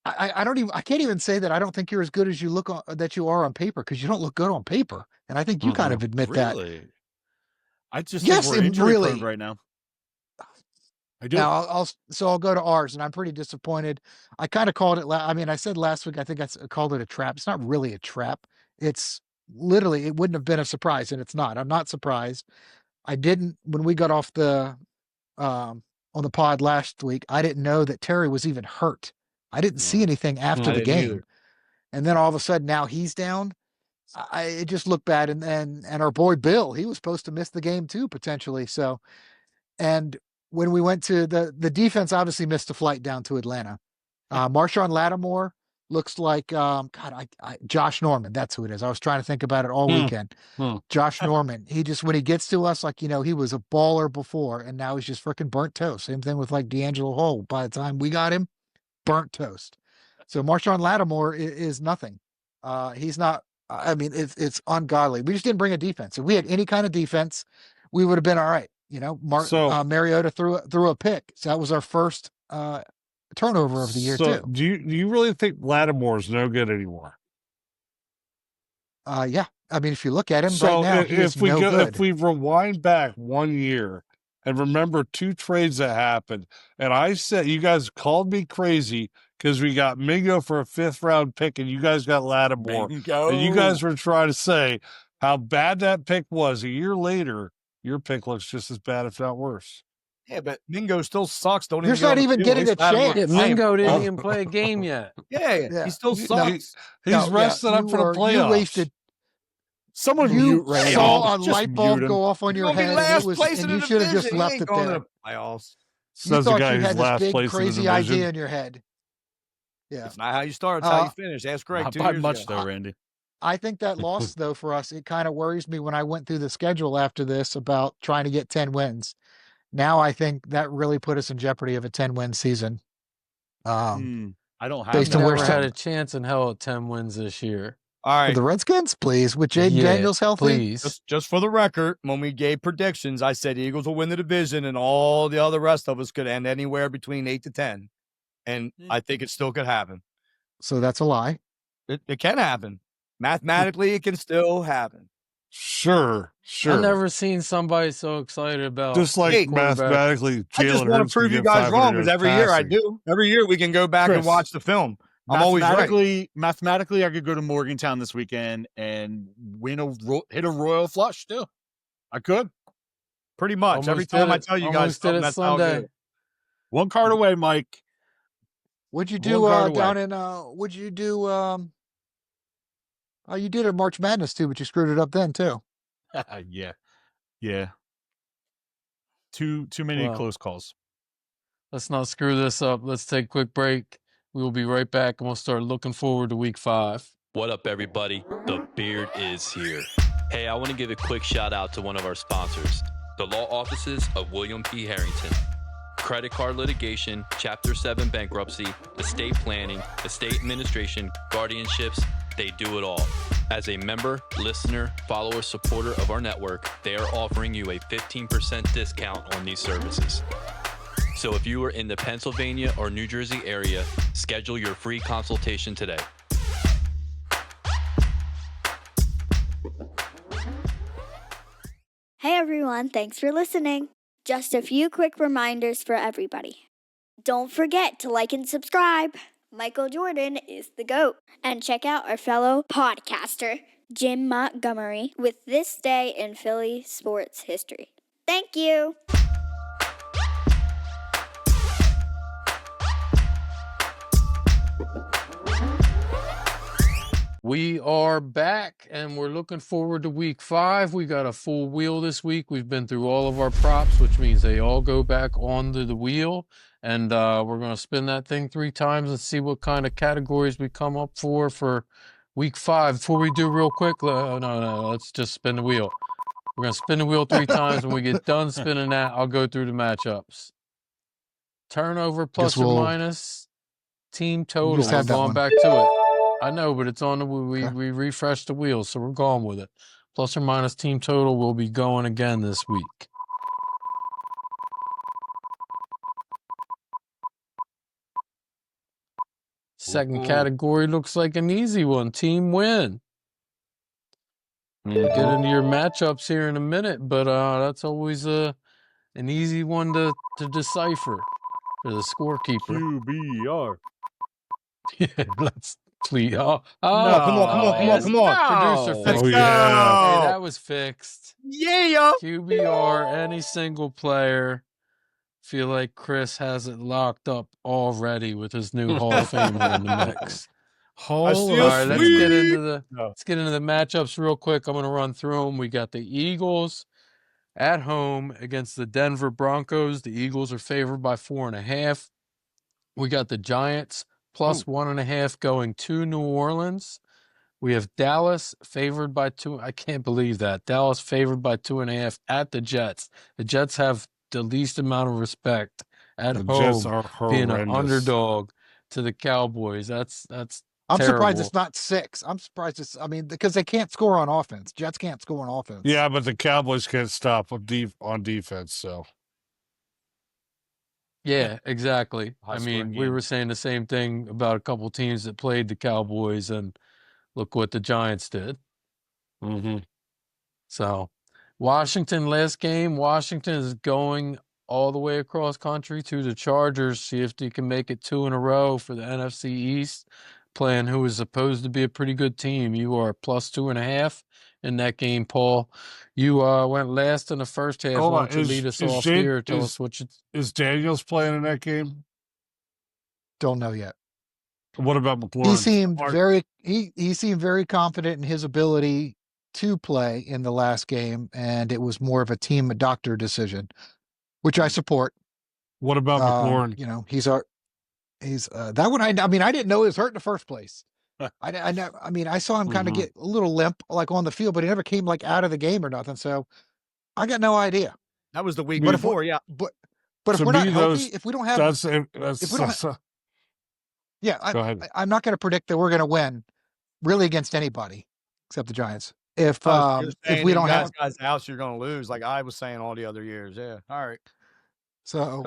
I can't even say that I don't think you're as good as you that you are on paper, because you don't look good on paper. And I think you kind of admit that. I just think we're injury prone right now. I do. Now I'll go to ours, and I'm pretty disappointed. I kind of called it. I said last week, I think I called it a trap. It's not really a trap. It's literally, it wouldn't have been a surprise, and it's not. I'm not surprised. When we got off on the pod last week, I didn't know that Terry was even hurt. I didn't see anything after the game. Either. And then all of a sudden now he's down. It just looked bad. And our boy Bill, he was supposed to miss the game too, potentially. So, and when we went to the defense, obviously missed a flight down to Atlanta. Marshawn Lattimore looks like, Josh Norman. That's who it is. I was trying to think about it all weekend. Josh Norman. When he gets to us, he was a baller before, and now he's just freaking burnt toast. Same thing with D'Angelo Hole. By the time we got him, burnt toast. So Marshawn Lattimore is nothing. He's not. I mean, it's ungodly. We just didn't bring a defense. If we had any kind of defense, we would have been all right. Mariota threw a pick. So that was our first turnover of the year too. Do you really think Lattimore's no good anymore? Yeah. I mean, if you look at him right now, if we rewind back 1 year and remember 2 trades that happened, and I said, you guys called me crazy because we got Mingo for a 5th round pick and you guys got Lattimore. And you guys were trying to say how bad that pick was. A year later, your pick looks just as bad, if not worse. Yeah, but Mingo still sucks. You're not even getting a chance. Yeah, Mingo didn't even play a game yet. Yeah. He still sucks. He's rested up for the playoffs. You wasted. Someone you saw a light bulb go off on your head, and you should have just left it there. You thought you had this big crazy idea in your head. Yeah, it's not how you start; it's how you finish. Ask Greg. Not by much, though, Randy. I think that loss, though, for us, it kind of worries me when I went through the schedule after this about trying to get 10 wins. Now I think that really put us in jeopardy of a 10-win season. I don't have. Based on where had a chance in hell at 10 wins this year. All right, for the Redskins, please, with Jaden Daniels healthy. Please. Just for the record, when we gave predictions, I said Eagles will win the division, and all the other rest of us could end anywhere between 8 to 10, and I think it still could happen. So that's a lie. It can happen. Mathematically, it can still happen. Sure. I've never seen somebody so excited about just like mathematically. I just want to prove you guys wrong, because every year I do. Every year we can go back and watch the film. I'm always right. Mathematically, I could go to Morgantown this weekend and hit a royal flush too. I could. Pretty much. Every time I tell you guys something, that's how good. One card away, Mike. What'd you do down in what'd you do you did it March Madness too, but you screwed it up then too. Yeah. Too many close calls. Let's not screw this up. Let's take a quick break. We will be right back, and we'll start looking forward to week 5. What up, everybody? The Beard is here. Hey, I want to give a quick shout out to one of our sponsors, the law offices of William P. Harrington. Credit card litigation, Chapter 7 bankruptcy, estate planning, estate administration, guardianships, they do it all. As a member, listener, follower, supporter of our network, they are offering you a 15% discount on these services. So if you are in the Pennsylvania or New Jersey area, schedule your free consultation today. Hey everyone, thanks for listening. Just a few quick reminders for everybody. Don't forget to like and subscribe. Michael Jordan is the GOAT. And check out our fellow podcaster, Jim Montgomery, with This Day in Philly Sports History. Thank you. We are back, and we're looking forward to week 5. We got a full wheel this week. We've been through all of our props, which means they all go back onto the wheel. And we're going to spin that thing 3 times and see what kind of categories we come up for week 5. Before we do real quick, no, let's just spin the wheel. We're going to spin the wheel 3 times. When we get done spinning that, I'll go through the matchups. Turnover plus or minus, team total. We're going back to it. I know, but it's on the we refreshed the wheel, so we're going with it. Plus or minus team total will be going again this week. Second category looks like an easy one. Team win. We'll get into your matchups here in a minute, but that's always an easy one to decipher for the scorekeeper. QBR. Yeah, let's please. No, come on. Producer fixed it. Hey, that was fixed. Yeah. QBR, any single player. Feel like Chris has it locked up already with his new Hall of Famer in the mix. All right, let's get into the matchups real quick. I'm going to run through them. We got the Eagles at home against the Denver Broncos. The Eagles are favored by 4.5. We got the Giants plus 1.5 going to New Orleans. We have Dallas favored by 2. I can't believe that. Dallas favored by 2.5 at the Jets. The Jets have the least amount of respect at home, being an underdog to the Cowboys. That's I'm terrible. surprised it's not 6. I'm surprised because they can't score on offense. Jets can't score on offense. Yeah, but the Cowboys can't stop on defense, so. Yeah, exactly. I mean, we were saying the same thing about a couple teams that played the Cowboys, and look what the Giants did. Mm-hmm. So, Washington last game. Washington is going all the way across country to the Chargers. See if they can make it 2 in a row for the NFC East. Playing who is supposed to be a pretty good team. You are plus 2.5 in that game, Paul. You went last in the first half. Why don't you lead us off here? Tell us what you... Is Daniels playing in that game? Don't know yet. What about McLaurin? He seemed very confident in his ability to play in the last game, and it was more of a team doctor decision, which I support. What about McLaurin? He's that one. I didn't know he was hurt in the first place. I saw him kind of get a little limp, like on the field, but he never came like out of the game or nothing. So I got no idea. That was the week before, yeah. But if we're not healthy, if we don't have, go ahead. I'm not going to predict that we're going to win, really, against anybody except the Giants. If we don't have guys out, you're going to lose, like I was saying all the other years. Yeah. All right. So.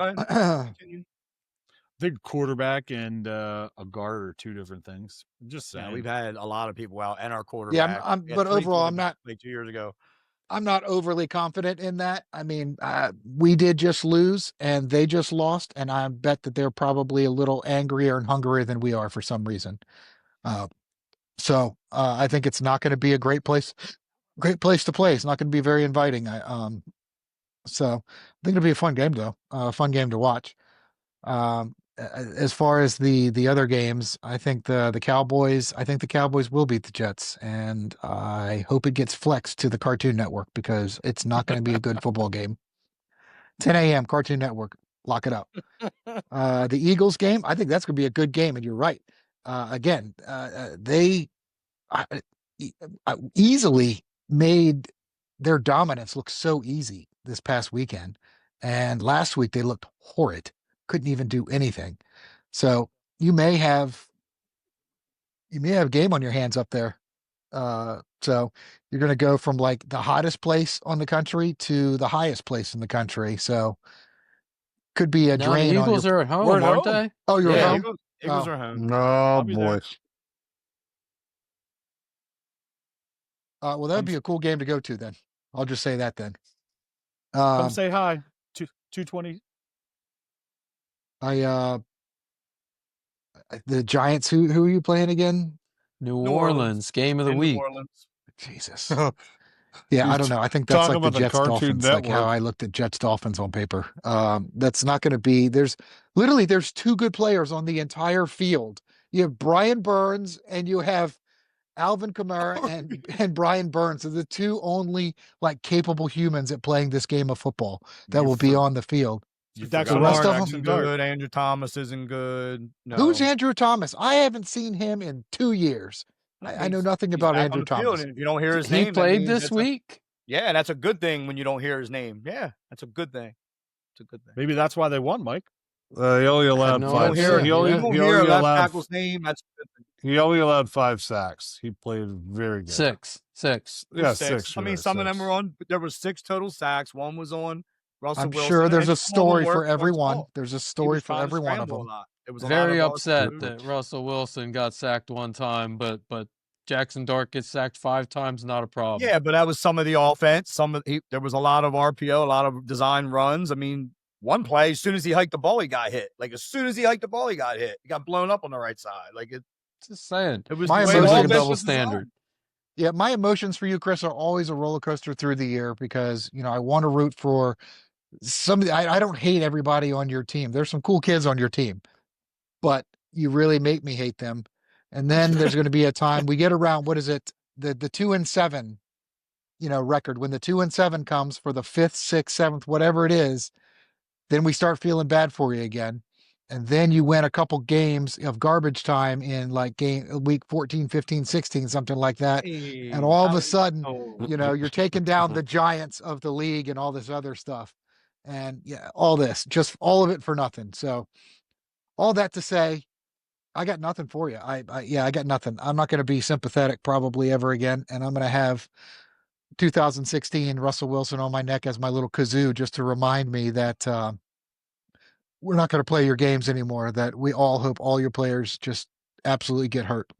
I think quarterback and a guard are 2 different things. Just saying. Yeah, we've had a lot of people out and our quarterback. Yeah, but overall, I'm not. Like 2 years ago, I'm not overly confident in that. I mean, we did just lose, and they just lost, and I bet that they're probably a little angrier and hungrier than we are for some reason. So I think it's not going to be a great place to play. It's not going to be very inviting. So I think it'll be a fun game, though. A fun game to watch. As far as the other games, I think the Cowboys will beat the Jets, and I hope it gets flexed to the Cartoon Network because it's not going to be a good football game. 10 a.m. Cartoon Network, lock it up. The Eagles game, I think that's going to be a good game, and you're right. Again, they easily made their dominance look so easy this past weekend, and last week they looked horrid. Couldn't even do anything. So you may have a game on your hands up there. So you're going to go from like the hottest place on the country to the highest place in the country. So could be a Now the drain on Eagles your. are at home, We're at aren't home. they? Oh, you're Yeah, home. Eagles Oh. are home. No, I'll be there. boy. Well, that'd be a cool game to go to then. I'll just say that then. Come say hi. 220. The Giants. Who are you playing again? New New Orleans, Orleans. game of the In week. New Orleans. Jesus. Yeah, I He's don't know. I think that's talking like the about the Jets Cartoon Dolphins, like how Network. I looked at Jets Dolphins on paper. That's not going to be. There's two good players on the entire field. You have Brian Burns and you have Alvin Kamara and Brian Burns are the two only like capable humans at playing this game of football that will be on the field. You Dax forgot Lamar Lamar isn't Jackson good. good. Andrew Thomas isn't good. No. Who's Andrew Thomas? I haven't seen him in 2 years. I know nothing He's about back Andrew on the field, Thomas. and if you don't hear his He name, that played means this that's a- week. yeah, that's a good thing when you don't hear his name. Yeah, that's a good thing. It's a good thing. Maybe that's why they won, Mike. He only allowed no five. idea. He You only, don't he hear a only left allowed. tackle's name. That's a good thing. He only allowed 5 sacks. He played very good. Six. Yeah, Six. six. I mean, some of them were on. There were 6 total sacks. One was on Russell I'm Wilson. sure there's and a some of them story were for Burns' everyone. fault. There's a He story was for trying to every one of scramble a them. lot. It was a lot Very of upset RPO. that Russell Wilson got sacked one time, but Jackson Dart gets sacked 5 times, not a problem. Yeah, but that was some of the offense. There was a lot of RPO, a lot of design runs. I mean, one play, as soon as he hiked the ball, he got hit. Like as soon as he hiked the ball, he got hit. He got blown up on the right side. Like Just saying. it was My the way Seems the like a emotions- offense double was designed. standard. Yeah, my emotions for you, Chris, are always a roller coaster through the year because I want to root for somebody. I don't hate everybody on your team. There's some cool kids on your team, but you really make me hate them. And then there's going to be a time we get around. What is it? The 2-7, record. When the 2-7 comes for the 5th, 6th, 7th, whatever it is, then we start feeling bad for you again. And then you win a couple games of garbage time in like week 14, 15, 16, something like that. Hey, And all of a I- sudden, oh. you're taking down the giants of the league and all this other stuff. And yeah, all of it for nothing. So all that to say, I got nothing for you. I got nothing. I'm not going to be sympathetic probably ever again. And I'm going to have 2016 Russell Wilson on my neck as my little kazoo just to remind me that we're not going to play your games anymore, that we all hope all your players just absolutely get hurt.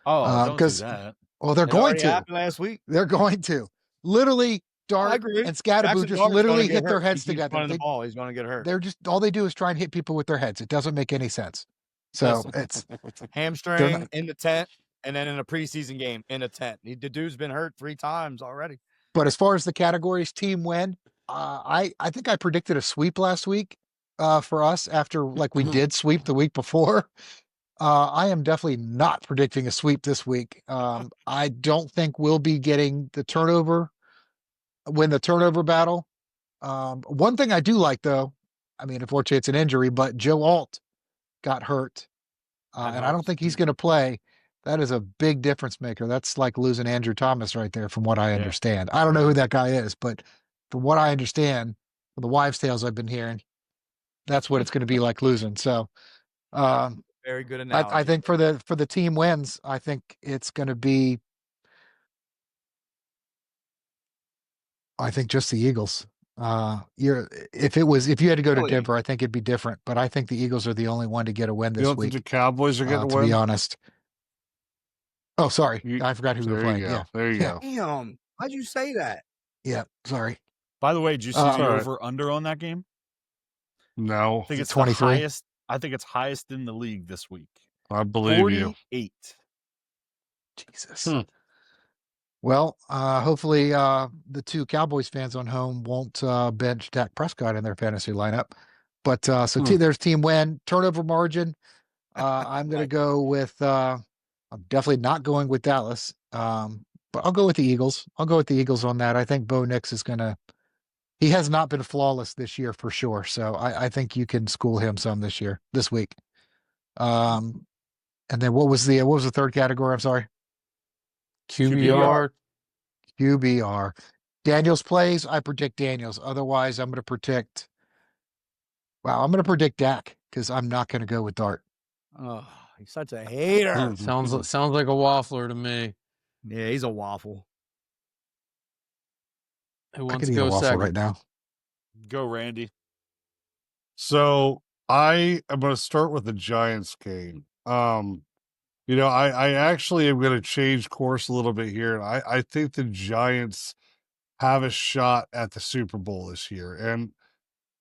Oh, don't do 'cause- that. Well, they're It going already to. happened last week. They're going to. Literally, Dart agree. and Scatterboo Jackson just Dart's literally gonna get hit their hurt. heads He keeps together. running the ball. He's going to get hurt. They're just all they do is try and hit people with their heads. It doesn't make any sense. So Listen. it's Hamstring in the tent, and then in a preseason game in the tent. The dude's been hurt 3 times already. But as far as the categories team win, I think I predicted a sweep last week for us after like we did sweep the week before. I am definitely not predicting a sweep this week. I don't think we'll be getting win the turnover battle. One thing I do like though, I mean, unfortunately it's an injury, but Joe Alt got hurt. And I don't think he's going to play. That is a big difference maker. That's like losing Andrew Thomas right there, from what I understand. I don't know who that guy is, but from what I understand, from the wives' tales I've been hearing, that's what it's going to be like losing. So, Very good analogy. I think for the team wins, I think it's going to be, I think just the Eagles. If you had to go to Really? Denver, I think it'd be different. But I think the Eagles are the only one to get a win You this don't think week. the Cowboys are getting a To win? be honest. Oh, sorry, I forgot who we were There you playing. go. Yeah, There you Yeah. go. Damn. Why'd you say that? yeah. Sorry. By the way, did you see All the right. over under on that game? No, I think it's 23? the highest. I think it's highest in the league this week. I believe you. 48. Jesus. Hmm. Well, hopefully the 2 Cowboys fans on home won't bench Dak Prescott in their fantasy lineup. But there's team win. Turnover margin. I'm going to go with. I'm definitely not going with Dallas. But I'll go with the Eagles. I'll go with the Eagles on that. I think Bo Nix is going to. He has not been flawless this year for sure. So I think you can school him some this week. And then what was the third category? I'm sorry. QBR. QBR. Daniels plays. I predict Daniels. Otherwise, I'm going to predict. Wow, I'm going to predict Dak because I'm not going to go with Dart. Oh, he's such a hater. Sounds like a waffler to me. Yeah, he's a waffle. Who I wants could to eat a go waffle second? right now. Go, Randy. So I am going to start with the Giants game. I actually am going to change course a little bit here. I think the Giants have a shot at the Super Bowl this year. And,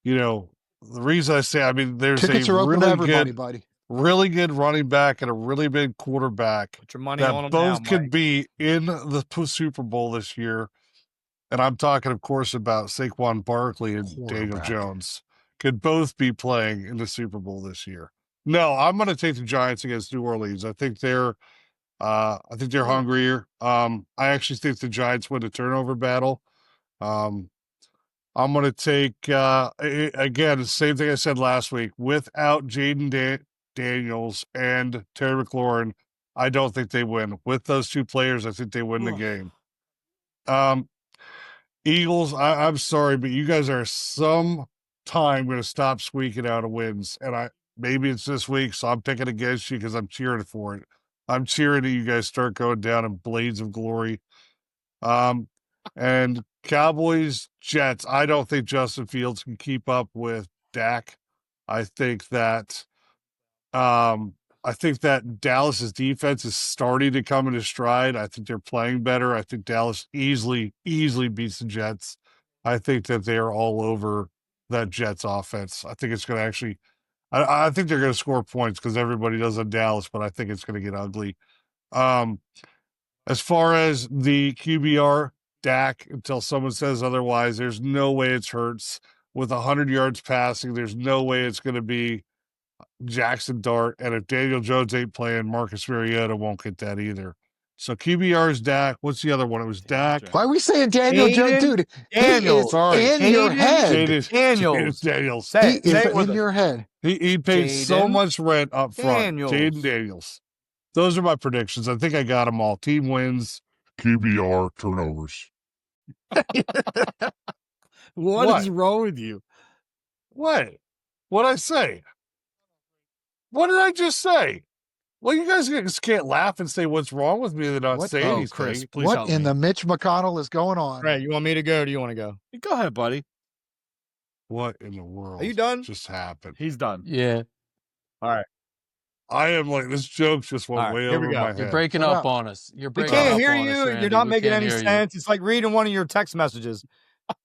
the reason I say, there's Tickets are open to everybody, buddy. really good running back and a really big quarterback Put your money on that them both now, could Mike. be in the Super Bowl this year. And I'm talking, of course, about Saquon Barkley and Daniel Jones. Could both be playing in the Super Bowl this year. No, I'm going to take the Giants against New Orleans. I think they're hungrier. I actually think the Giants win the turnover battle. I'm going to take again the same thing I said last week. Without Jaden Daniels and Terry McLaurin, I don't think they win. With those two players, I think they win the game. Eagles, I'm sorry, but you guys are some time going to stop squeaking out of wins. And maybe it's this week, so I'm picking against you because I'm cheering for it. I'm cheering that you guys start going down in blades of glory. And Cowboys, Jets, I don't think Justin Fields can keep up with Dak. I think that Dallas's defense is starting to come into stride. I think they're playing better. I think Dallas easily beats the Jets. I think that they are all over that Jets offense. I think it's going to actually – I think they're going to score points because everybody does on Dallas, but I think it's going to get ugly. As far as the QBR, Dak, until someone says otherwise, there's no way it's Hurts. With 100 yards passing, there's no way it's going to be Jackson Dart, and if Daniel Jones ain't playing, Marcus Mariota won't get that either. So QBR is Dak. What's the other one? It was Dak. Why are we saying Daniel Jones? Dude, Daniels. he is in your head. Daniels. He is in your head. He paid so much rent up front. Jaden Daniels. Those are my predictions. I think I got them all. Team wins. QBR turnovers. What is wrong with you? What? What'd I say? What did I just say? Well, you guys just can't laugh and say what's wrong with me and not say anything. Chris, please what help in me. the Mitch McConnell is going on? Right, you want me to go or do you want to go? Go ahead, buddy. What in the world? Are you done? Just happened. He's done. Yeah. All right. I am like, this joke just went way over my head. You're breaking up on us. You're We breaking up can't hear on us, you. Randy. You're not We making can't any hear you. sense. It's like reading one of your text messages. All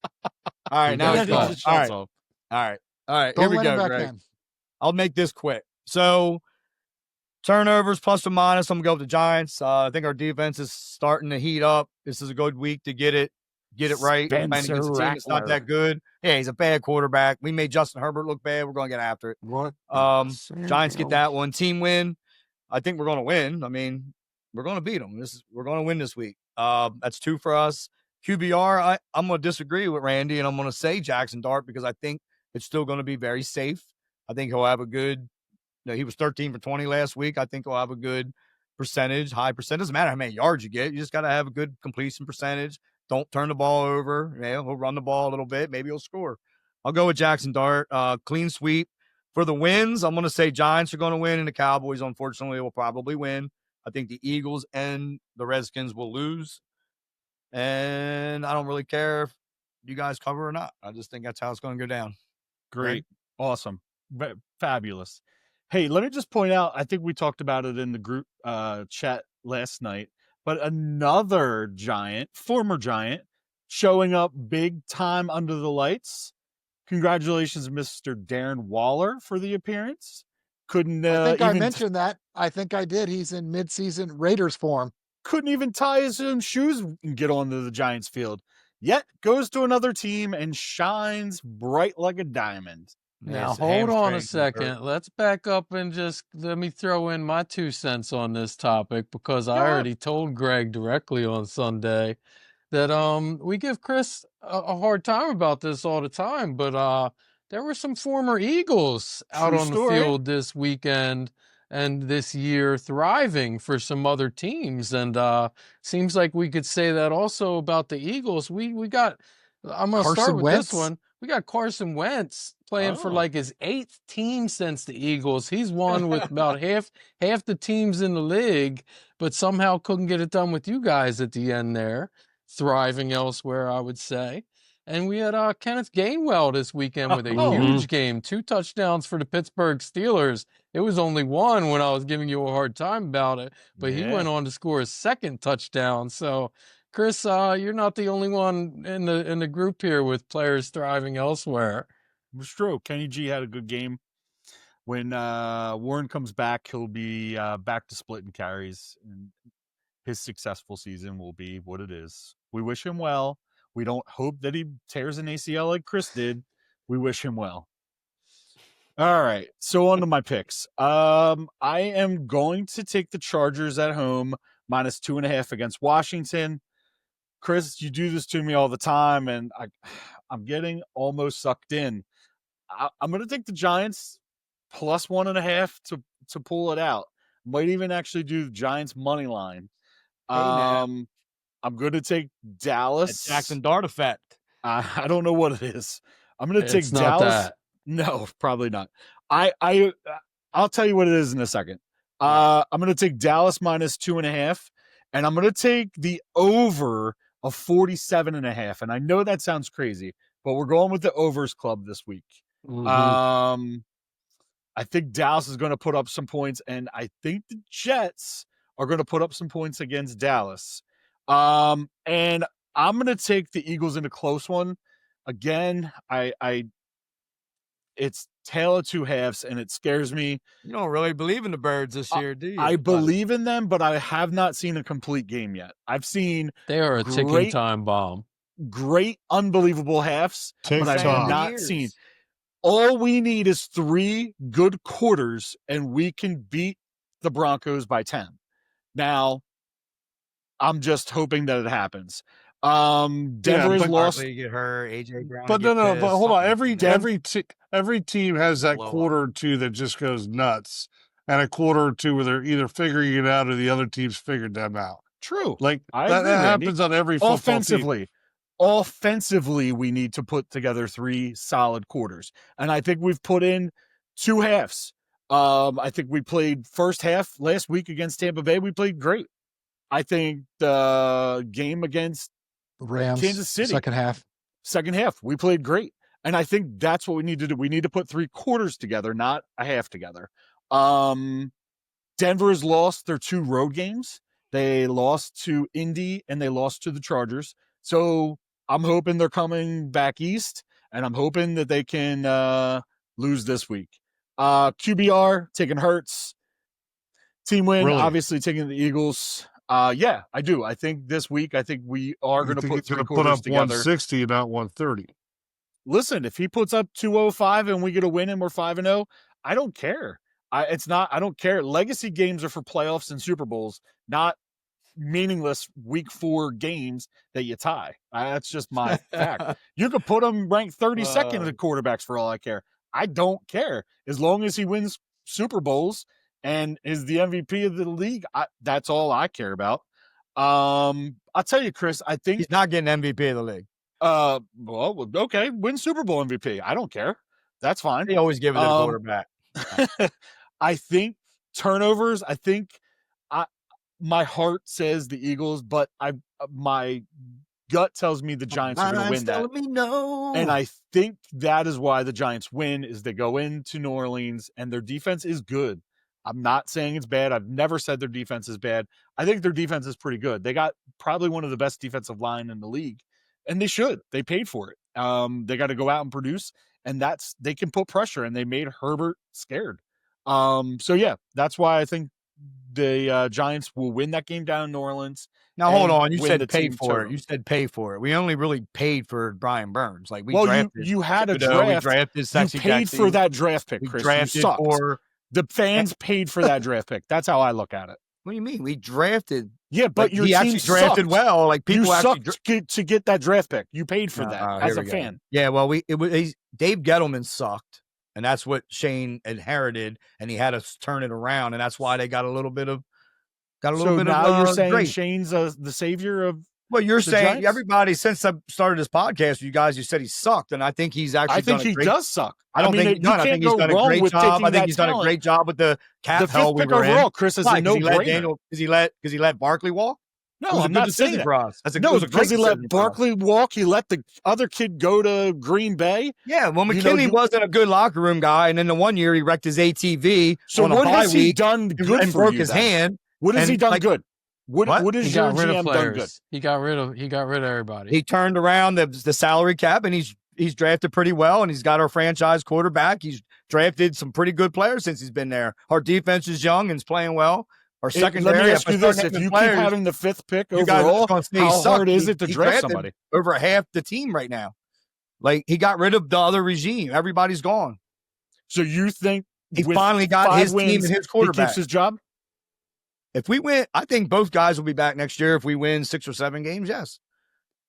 right, now it's done. All right. All right. All right. Here we go, Greg. I'll make this quick. So, turnovers plus or minus. I'm going to go with the Giants. I think our defense is starting to heat up. This is a good week to get it right. Playing against a team that's not that good. Yeah, he's a bad quarterback. We made Justin Herbert look bad. We're going to get after it. What? Giants get that one. Team win. I think we're going to win. I mean, we're going to beat them. We're going to win this week. That's 2 for us. QBR, I'm going to disagree with Randy, and I'm going to say Jackson Dart because I think it's still going to be very safe. I think he'll have a good he was 13 for 20 last week. I think he'll have a good percentage, high percentage. Doesn't matter how many yards you get. You just got to have a good completion percentage. Don't turn the ball over. He'll run the ball a little bit. Maybe he'll score. I'll go with Jackson Dart. Clean sweep. For the wins, I'm going to say Giants are going to win, and the Cowboys, unfortunately, will probably win. I think the Eagles and the Redskins will lose. And I don't really care if you guys cover or not. I just think that's how it's going to go down. Great. Awesome. Fabulous. Hey, let me just point out, I think we talked about it in the group chat last night, but another Giant, former Giant, showing up big time under the lights. Congratulations, Mr. Darren Waller, for the appearance. Couldn't I think I mentioned that. I think I did. He's in midseason Raiders form. Couldn't even tie his own shoes and get onto the Giants field. Yet goes to another team and shines bright like a diamond. Now, It's hold on a hamstrings and hurt. second. Let's back up and just let me throw in my 2 cents on this topic because I already told Greg directly on Sunday that we give Chris a hard time about this all the time, but there were some former Eagles out True on the story. field this weekend and this year thriving for some other teams, and seems like we could say that also about the Eagles. We got, I'm gonna start Carson with this Wentz? one. We got Carson Wentz playing for Oh. like his 8th team since the Eagles. He's won with about half the teams in the league, but somehow couldn't get it done with you guys at the end there. Thriving elsewhere, I would say. And we had Kenneth Gainwell this weekend with a huge game, 2 touchdowns for the Pittsburgh Steelers. It was only one when I was giving you a hard time about it, but he went on to score his 2nd touchdown. So, Chris, you're not the only one in the group here with players thriving elsewhere. It's true. Kenny G had a good game. When Warren comes back, he'll be back to splitting carries, and his successful season will be what it is. We wish him well. We don't hope that he tears an ACL like Chris did. We wish him well. All right. So on to my picks. I am going to take the Chargers at home -2.5 against Washington. Chris, you do this to me all the time, and I'm getting almost sucked in. I'm going to take the Giants +1.5 to pull it out. Might even actually do the Giants money line. I'm going to take Dallas. That Jackson Dart effect. I don't know what it is. I'm going to take It's not Dallas. that. No, probably not. I'll tell you what it is in a second. I'm going to take Dallas -2.5, and I'm going to take the over of 47.5. And I know that sounds crazy, but we're going with the overs club this week. Mhm. I think Dallas is going to put up some points, and I think the Jets are going to put up some points against Dallas. And I'm going to take the Eagles in a close one. Again, it's tale of two halves, and it scares me. You don't really believe in the Birds this year, do you? I believe in them, but I have not seen a complete game yet. I've seen They are a ticking time bomb. great, unbelievable halves, but I have TikTok. not seen. All we need is 3 good quarters, and we can beat the Broncos by 10. Now, I'm just hoping that it happens. Denver has lost. Barkley get hurt, AJ Brown. But get no, pissed, but hold on. something. Every team has that Blow quarter or two that just goes nuts, and a quarter or two where they're either figuring it out or the other team's figured them out. True. Like I that agree, Randy. happens on every football team. Offensively, we need to put together 3 solid quarters, and I think we've put in 2 halves. I think we played first half last week against Tampa Bay. We played great. I think the game against Rams, Kansas City, second half, we played great, and I think that's what we need to do. We need to put 3 quarters together, not a half together. Denver has lost their 2 road games. They lost to Indy and they lost to the Chargers. So I'm hoping they're coming back east, and I'm hoping that they can lose this week. QBR taking Hurts. Team win, Really? obviously taking the Eagles. Yeah, I do. I think this week, we are going to put 3 quarters put up together. 160, not 130. Listen, if he puts up 205 and we get a win and we're 5-0, I don't care. I don't care. Legacy games are for playoffs and Super Bowls, not meaningless week 4 games that you tie. That's just my fact. You could put him ranked 32nd in the quarterbacks for all I care. I don't care. As long as he wins Super Bowls and is the MVP of the league, that's all I care about. I'll tell you, Chris, I think He's not getting MVP of the league. Well, okay, win Super Bowl MVP. I don't care. That's fine. They always give it to the quarterback. I think turnovers. I think my heart says the Eagles, but my gut tells me the Giants are going to win that. Me no. And I think that is why the Giants win, is they go into New Orleans and their defense is good. I'm not saying it's bad. I've never said their defense is bad. I think their defense is pretty good. They got probably one of the best defensive line in the league, and they should. They paid for it. They got to go out and produce, and they can put pressure, and they made Herbert scared. So yeah, that's why I think the Giants will win that game down in New Orleans, Now hold and on. You win said the pay team for it. total. You said pay for it. We only really paid for Brian Burns. Like we Well, drafted. you had a Thibodeau, We draft. drafted You Sexy paid for Jackson. that draft pick, We Chris. You drafted sucked. for. The fans paid for that draft pick. That's how I look at it. What do you mean? We drafted. Yeah, but Like, your he team actually drafted sucked. well. Like people You actually. sucked to get that draft pick. You paid for that as here a we go. fan. Yeah, well, Dave Gettleman sucked, and that's what Shane inherited, and he had to turn it around, and that's why they got a little bit of. So now you're saying grace. Shane's the savior of. Well, you're the saying Giants? everybody since I started this podcast, you guys, you said he sucked, and I think he's actually. I think he great, does suck. I don't think you I think he's done a great job. I think he's done a great job with the cap The hell fifth we pick were overall, in. Chris, is Why? a no-brainer. Because he let Barkley walk. No, It was a I'm good not decision saying that. for us. It No, was a because great he let decision for us. Barkley walk. He let the other kid go to Green Bay. Yeah, well, McKinley wasn't a good locker room guy, and then the one year he wrecked his ATV. So on a what bye has he week done good and for broke you his then? hand. What has he and, done like, good? What He has got your rid of GM done good? players. He got rid of everybody. He turned around the salary cap, and he's drafted pretty well, and he's got our franchise quarterback. He's drafted some pretty good players since he's been there. Our defense is young and is playing well. Our secondary. Let me ask I you start this: if naming you players, keep having the fifth pick you guys are overall, just gonna say he how sucked. hard is it to He draft drafted somebody? over half the team right now? Like he got rid of the other regime. Everybody's gone. So you think He with finally got 5 his team wins, and his he quarterback. keeps his job? If we win, I think both guys will be back next year. If we win 6 or 7 games, yes.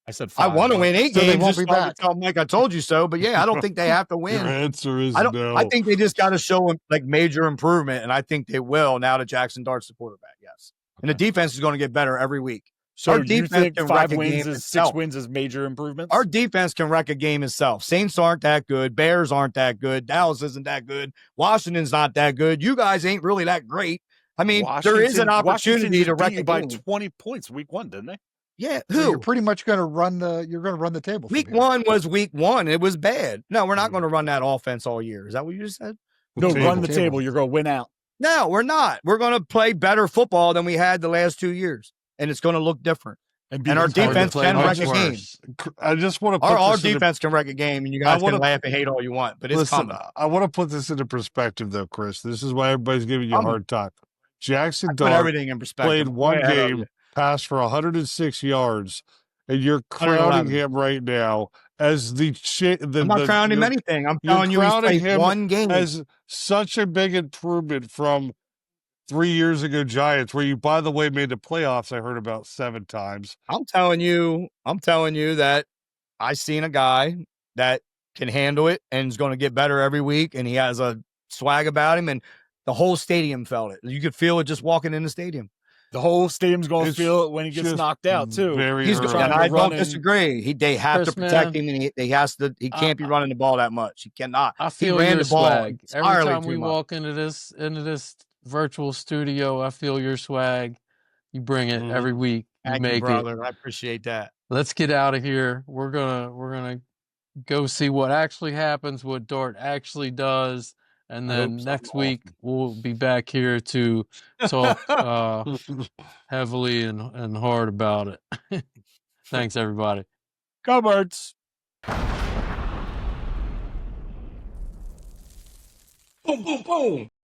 I said I 5. want to win 8 So they games. won't Just be so I can back. tell Mike I told you so. But yeah, I don't think they have to Your win. answer is I don't. no. I think they just got to show him like major improvement, and I think they will now that Jackson Dart's the quarterback. Yes, and the defense is going to get better every week. So Our you defense think can 5 wreck a wins game is 6 itself. wins is major improvements? Our defense can wreck a game itself. Saints aren't that good. Bears aren't that good. Dallas isn't that good. Washington's not that good. You guys ain't really that great. I mean, there is an opportunity to wreck you a by game. 20 points week 1, didn't they? Yeah, So who? you're pretty much going to run the table. from Week here. 1 was week 1. It was bad. No, we're not going to run that offense all year. Is that what you just said? No, Table. run the table. You're going to win out. No, we're not. We're going to play better football than we had the last 2 years, and it's going to look different. And And our It's hard to defense play can much wreck a game. worse. I just want to put Our this into- defense can wreck a game, and you guys can laugh and hate all you want, but it's Listen, coming. I want to put this into perspective, though, Chris. This is why everybody's giving you a Coming. hard time. Jackson Put Dart everything in perspective. played I'm one way ahead of game, you. passed for 106 yards, and you're crowning 111. him right now as the I'm not crowning him anything. I'm you're telling you, he's crowning played him one game. as such a big improvement from 3 years ago Giants, where you, by the way, made the playoffs. I heard about 7 times. I'm telling you that I seen a guy that can handle it and is going to get better every week, and he has a swag about him, and the whole stadium felt it. You could feel it just walking in the stadium. The whole stadium's going to It's feel it when he gets just knocked out, too. very He's early. good, and to I run don't in- disagree. They have Chris, to protect man, him, and he can't be running the ball that much. He cannot. I He feel ran your the ball swag. Every entirely time too we much. walk into this virtual studio, I feel your swag. You bring it every week. You Thank make you, it. brother. I appreciate that. Let's get out of here. We're gonna go see what actually happens, what Dart actually does, and I then hope next something week we'll be back here to talk heavily and hard about it. Thanks, everybody. Go Birds. Boom, boom, boom.